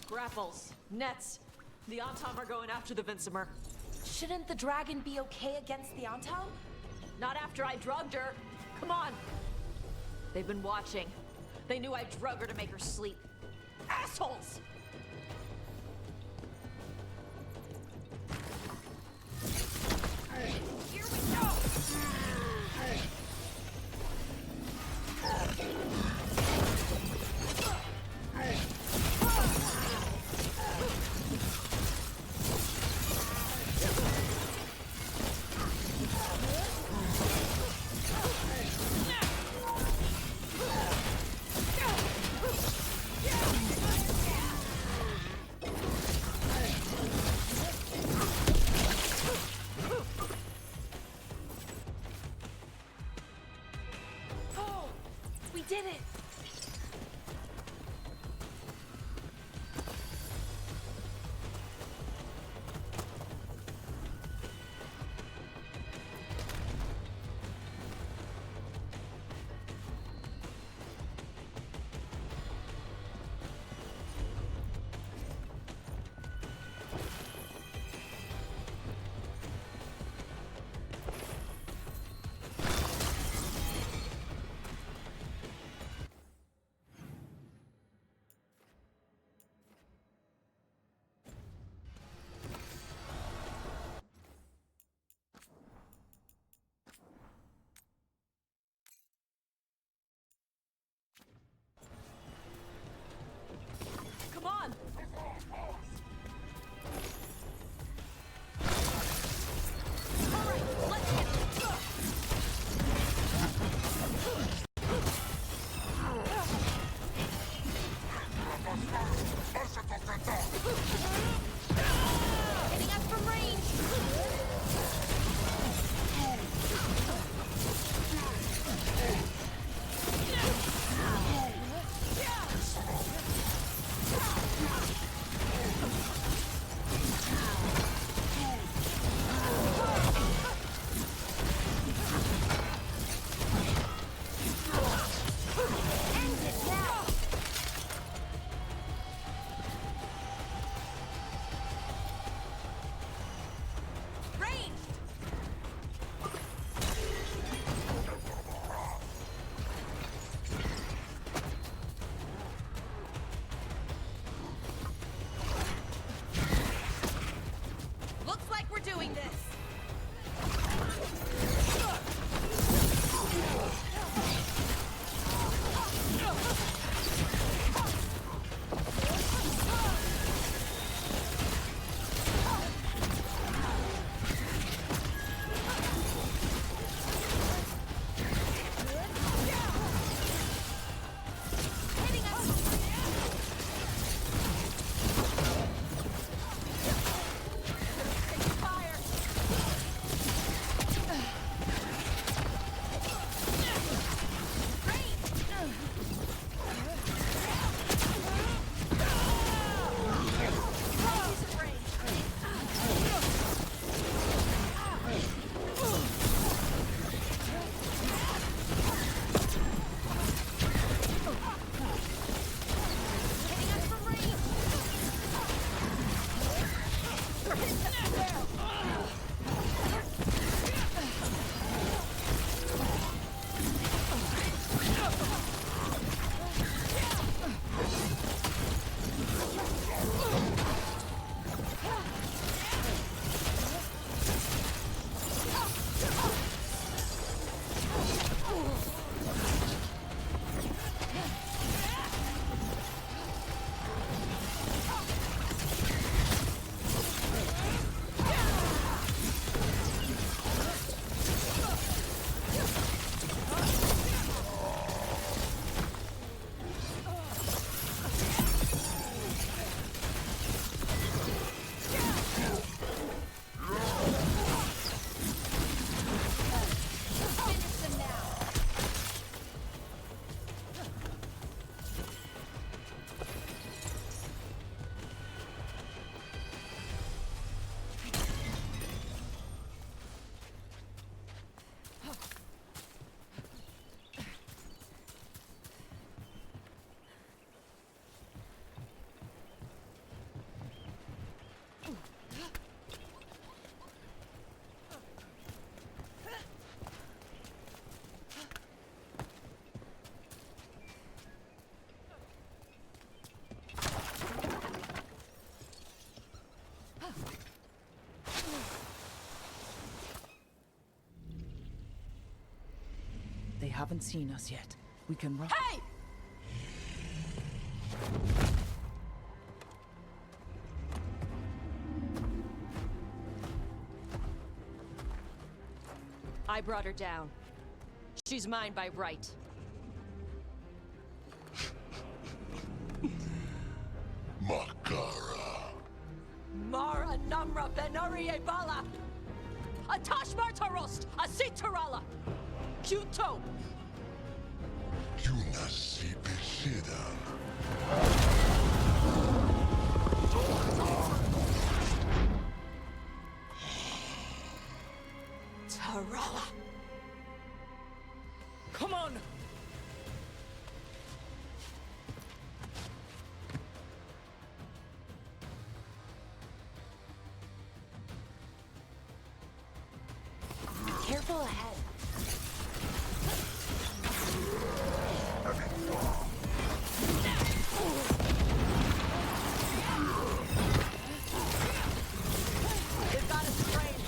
Grapples, nets. The Anton are going after the Vincimer. Shouldn't the dragon be okay against the Anton? Not after I drugged her. Come on. They've been watching. They knew I drug her to make her sleep. Assholes! Here we go! haven't seen us yet. We can run. Hey! I brought her down. She's mine by right. Makara. Mara Namra Benarie Bala! Atash Martarost! Asitarala! Kuto! Yunasi Pishidan. Tarala! Come on! Careful ahead. They've got us trained!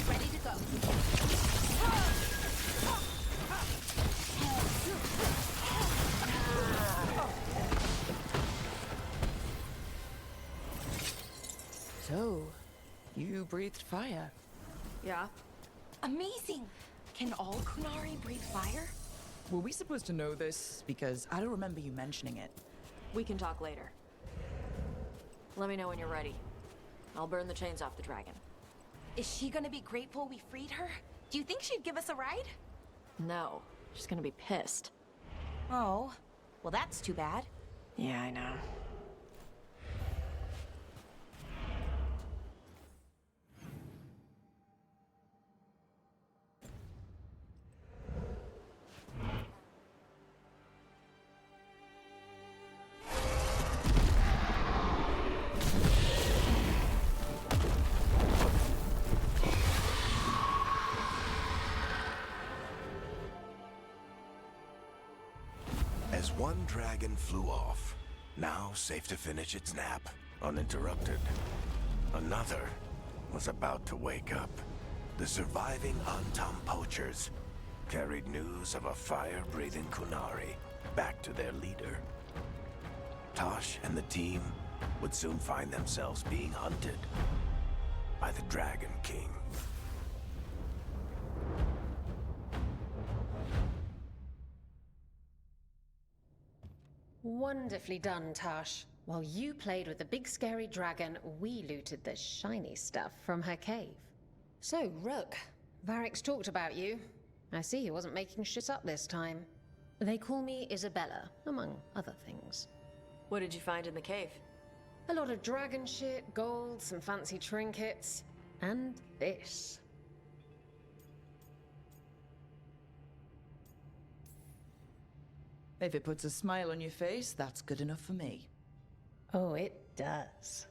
Ready to go. So, you breathed fire. Yeah? Amazing! Can all Kunari breathe fire? Were we supposed to know this? Because I don't remember you mentioning it. We can talk later. Let me know when you're ready. I'll burn the chains off the dragon. Is she gonna be grateful we freed her? Do you think she'd give us a ride? No, she's gonna be pissed. Oh, well that's too bad. Yeah, I know. As one dragon flew off, now safe to finish its nap, uninterrupted, another was about to wake up. The surviving Antam poachers carried news of a fire-breathing Kunari back to their leader. Tosh and the team would soon find themselves being hunted by the Dragon King. Wonderfully done, Tash. While you played with the big scary dragon, we looted the shiny stuff from her cave. So, Rook, Varric's talked about you. I see he wasn't making shit up this time. They call me Isabella, among other things. What did you find in the cave? A lot of dragon shit, gold, some fancy trinkets, and this. If it puts a smile on your face, that's good enough for me. Oh, it does.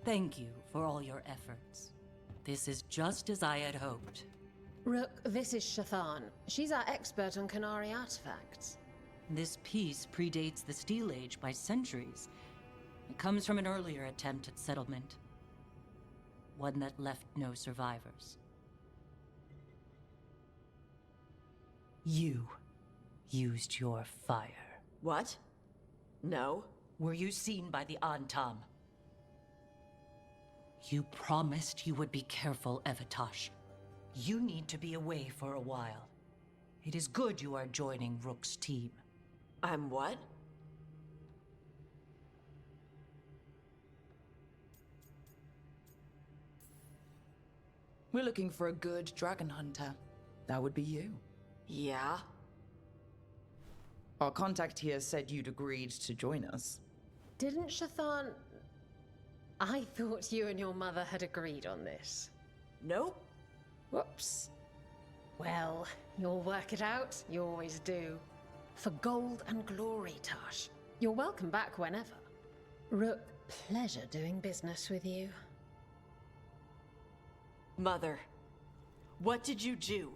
Thank you for all your efforts. This is just as I had hoped. Rook, this is Shathan. She's our expert on Kunari artifacts. This piece predates the Steel Age by centuries. It comes from an earlier attempt at settlement. One that left no survivors. You used your fire. What? No. Were you seen by the Antam? You promised you would be careful, Evatosh. You need to be away for a while. It is good you are joining Rook's team. I'm what? We're looking for a good dragon hunter. That would be you. Yeah? Our contact here said you'd agreed to join us. Didn't Shathan... I thought you and your mother had agreed on this. Nope. Whoops. Well, you'll work it out. You always do. For gold and glory, Tash. You're welcome back whenever. Rook, pleasure doing business with you. Mother, what did you do?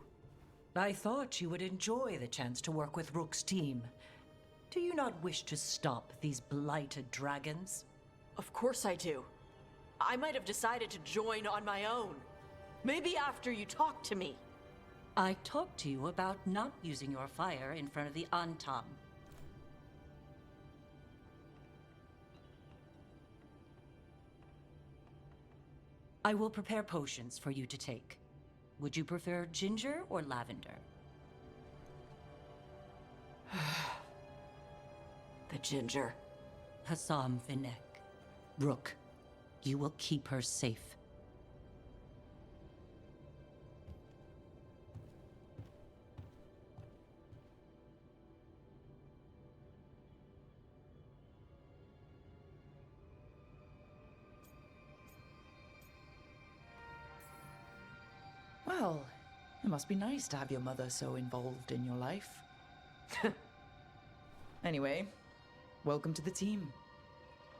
I thought you would enjoy the chance to work with Rook's team. Do you not wish to stop these blighted dragons? Of course I do. I might have decided to join on my own. Maybe after you talked to me. I talked to you about not using your fire in front of the Antam. I will prepare potions for you to take. Would you prefer ginger or lavender? The ginger. Hassam Vinek. Rook, you will keep her safe. Well, it must be nice to have your mother so involved in your life. Anyway, welcome to the team.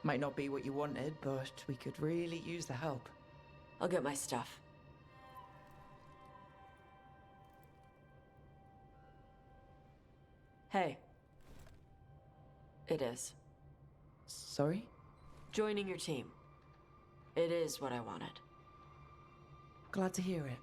Might not be what you wanted, but we could really use the help. I'll get my stuff. Hey. It is. Sorry? Joining your team. It is what I wanted. Glad to hear it.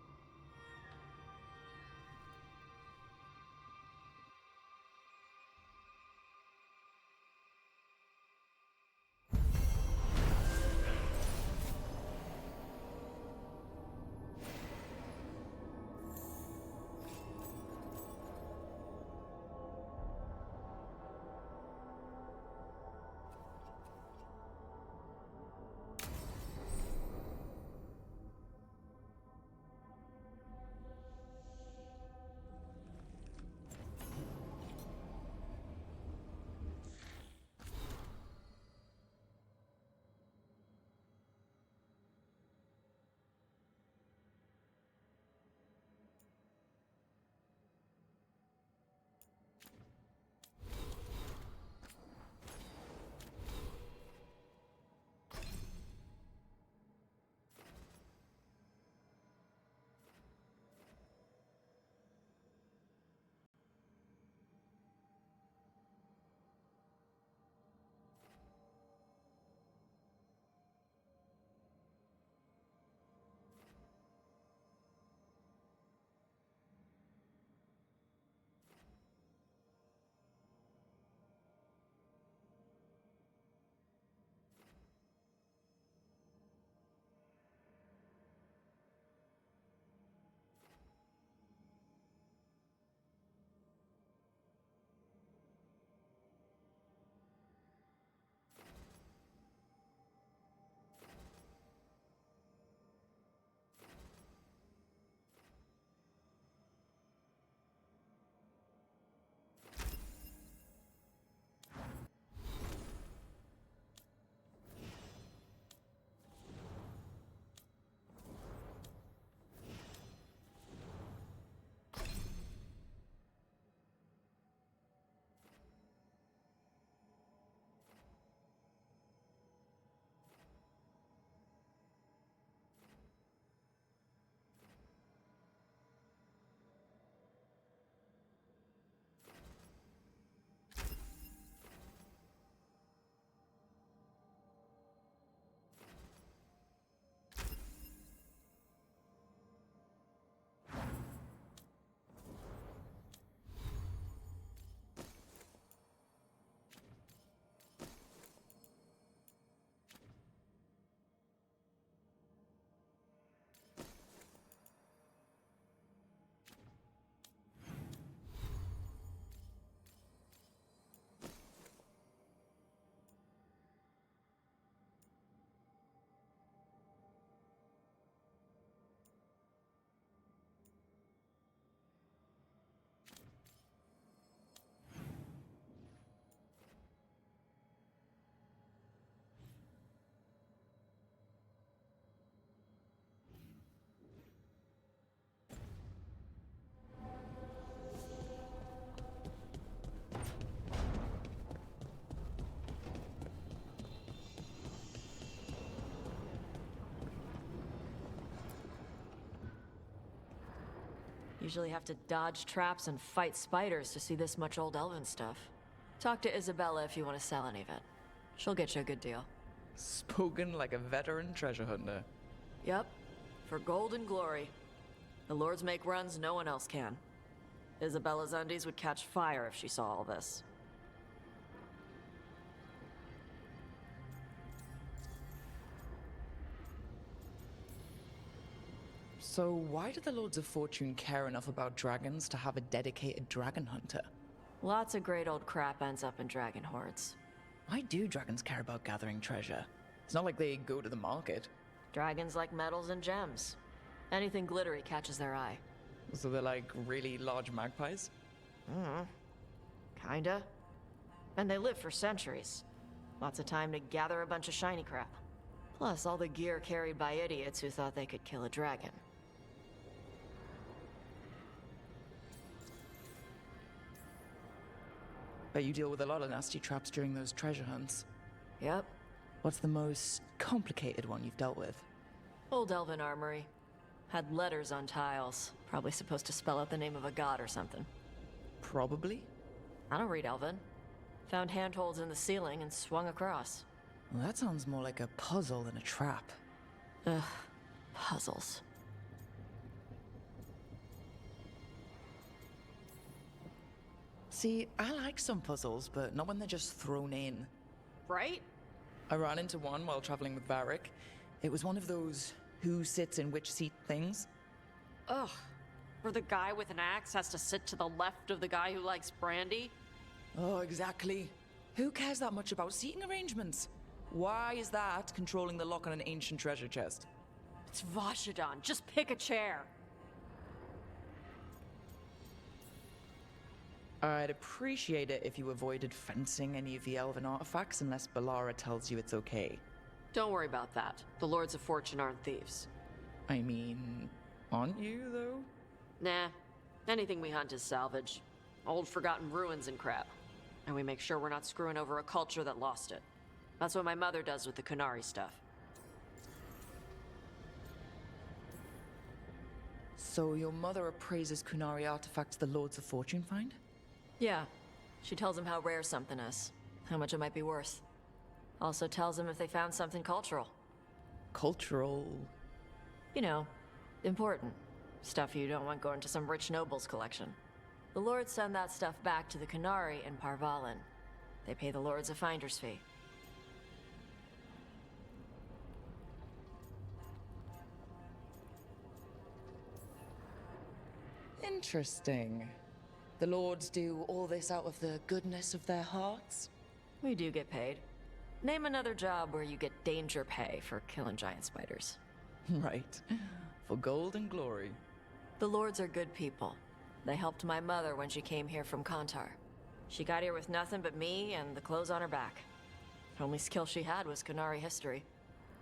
Usually have to dodge traps and fight spiders to see this much old elven stuff. Talk to Isabella if you want to sell any of it. She'll get you a good deal. Spoken like a veteran treasure hunter. Yep, for gold and glory. The lords make runs no one else can. Isabella's undies would catch fire if she saw all this. So why do the Lords of Fortune care enough about dragons to have a dedicated dragon hunter? Lots of great old crap ends up in dragon hordes. Why do dragons care about gathering treasure? It's not like they go to the market. Dragons like metals and gems. Anything glittery catches their eye. So they're like really large magpies? Kinda. And they live for centuries. Lots of time to gather a bunch of shiny crap. Plus all the gear carried by idiots who thought they could kill a dragon. Bet you deal with a lot of nasty traps during those treasure hunts. Yep. What's the most complicated one you've dealt with? Old elven armory. Had letters on tiles. Probably supposed to spell out the name of a god or something. Probably? I don't read elven. Found handholds in the ceiling and swung across. Well, that sounds more like a puzzle than a trap. Ugh. Puzzles. See, I like some puzzles, but not when they're just thrown in. Right? I ran into one while traveling with Varric. It was one of those who sits in which seat things. Ugh. Where the guy with an axe has to sit to the left of the guy who likes brandy? Oh, exactly. Who cares that much about seating arrangements? Why is that controlling the lock on an ancient treasure chest? It's Vashidon. Just pick a chair. I'd appreciate it if you avoided fencing any of the elven artifacts unless Balara tells you it's okay. Don't worry about that. The Lords of Fortune aren't thieves. I mean, aren't you, though? Nah. Anything we hunt is salvage. Old forgotten ruins and crap. And we make sure we're not screwing over a culture that lost it. That's what my mother does with the Kunari stuff. So your mother appraises Kunari artifacts the Lords of Fortune find? Yeah. She tells them how rare something is. How much it might be worth. Also tells them if they found something cultural. Cultural? You know, important. Stuff you don't want going to some rich noble's collection. The Lords send that stuff back to the Kunari in Parvalin. They pay the Lords a finder's fee. Interesting. The Lords do all this out of the goodness of their hearts? We do get paid. Name another job where you get danger pay for killing giant spiders. Right. For gold and glory. The Lords are good people. They helped my mother when she came here from Kantar. She got here with nothing but me and the clothes on her back. Only skill she had was Kunari history.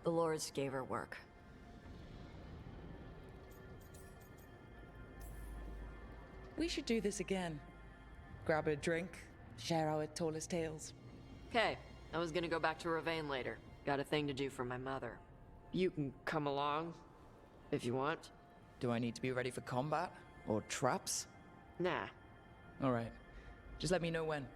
The Lords gave her work. We should do this again. Grab a drink, share our tallest tales. Okay, I was gonna go back to Ravane later. Got a thing to do for my mother. You can come along, if you want. Do I need to be ready for combat? Or traps? Nah. Alright. Just let me know when.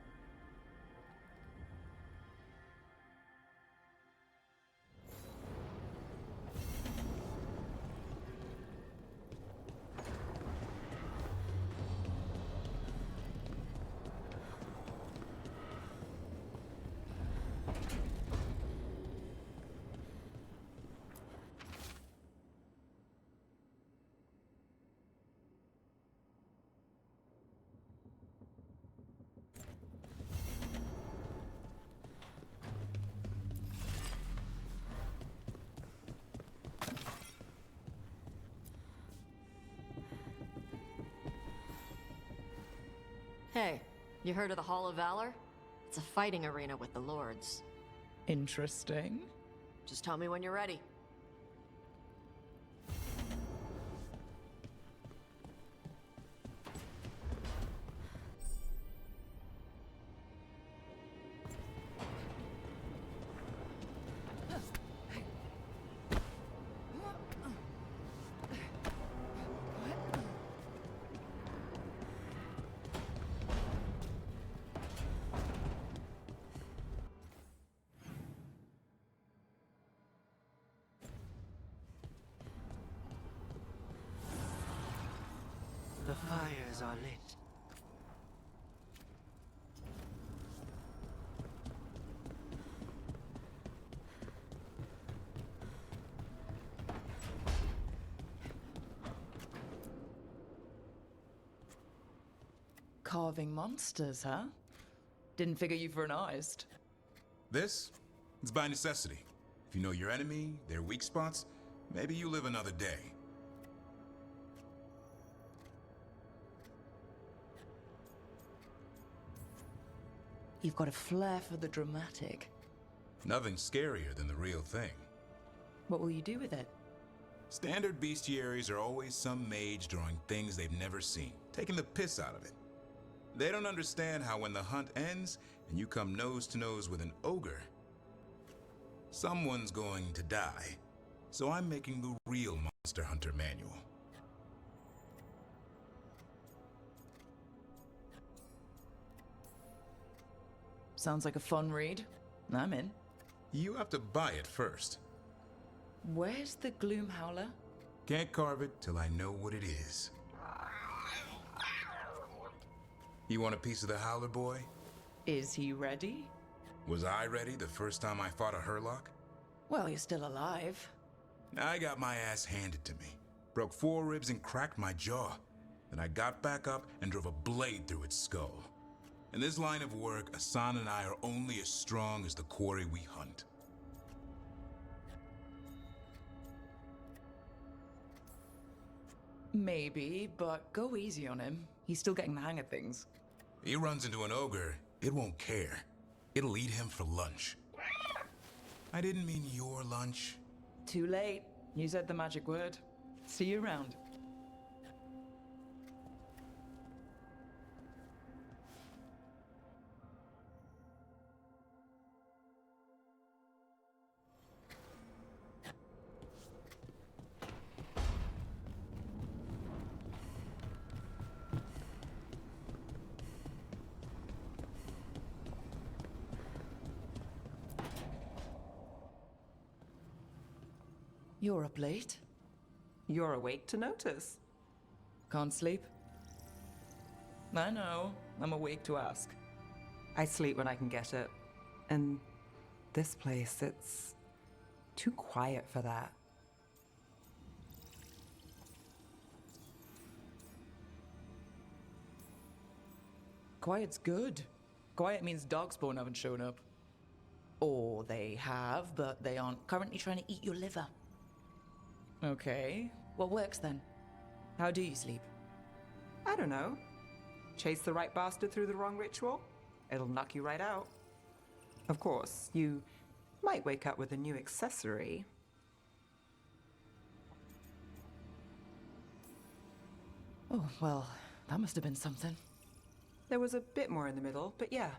Hey, you heard of the Hall of Valor? It's a fighting arena with the Lords. Interesting. Just tell me when you're ready. fires are lit. Carving monsters, huh? Didn't figure you for an artist. This? It's by necessity. If you know your enemy, their weak spots, maybe you live another day. You've got a flair for the dramatic. Nothing scarier than the real thing. What will you do with it? Standard bestiaries are always some mage drawing things they've never seen, taking the piss out of it. They don't understand how when the hunt ends and you come nose to nose with an ogre, someone's going to die. So I'm making the real Monster Hunter manual. Sounds like a fun read. I'm in. You have to buy it first. Where's the Gloom Howler? Can't carve it till I know what it is. You want a piece of the Howler boy? Is he ready? Was I ready the first time I fought a Hurlock? Well, you're still alive. I got my ass handed to me. Broke 4 ribs and cracked my jaw. Then I got back up and drove a blade through its skull. In this line of work, Asan and I are only as strong as the quarry we hunt. Maybe, but go easy on him. He's still getting the hang of things. He runs into an ogre, it won't care. It'll eat him for lunch. I didn't mean your lunch. Too late. You said the magic word. See you around. You're up late. You're awake to notice. Can't sleep? I know. I'm awake to ask. I sleep when I can get it. And this place, it's too quiet for that. Quiet's good. Quiet means Darkspawn haven't shown up. Or they have, but they aren't currently trying to eat your liver. Okay. What works then? How do you sleep? I don't know. Chase the right bastard through the wrong ritual? It'll knock you right out. Of course, you might wake up with a new accessory. Oh, well, that must have been something. There was a bit more in the middle, but yeah.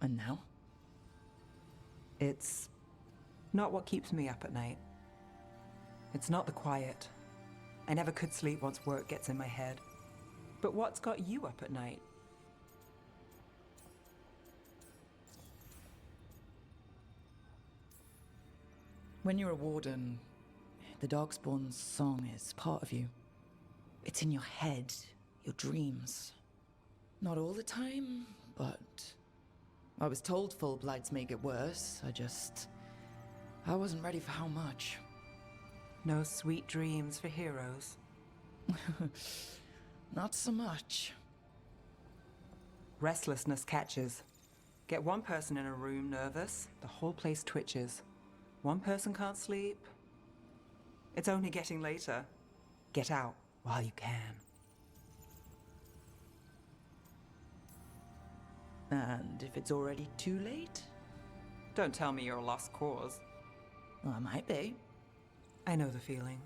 And now? It's not what keeps me up at night. It's not the quiet. I never could sleep once work gets in my head. But what's got you up at night? When you're a warden, the Darkspawn's song is part of you. It's in your head, your dreams. Not all the time, but I was told full blights make it worse. I wasn't ready for how much. No sweet dreams for heroes. Not so much. Restlessness catches. Get one person in a room nervous, the whole place twitches. One person can't sleep. It's only getting later. Get out while you can. And if it's already too late? Don't tell me you're a lost cause. Well, I might be. I know the feeling.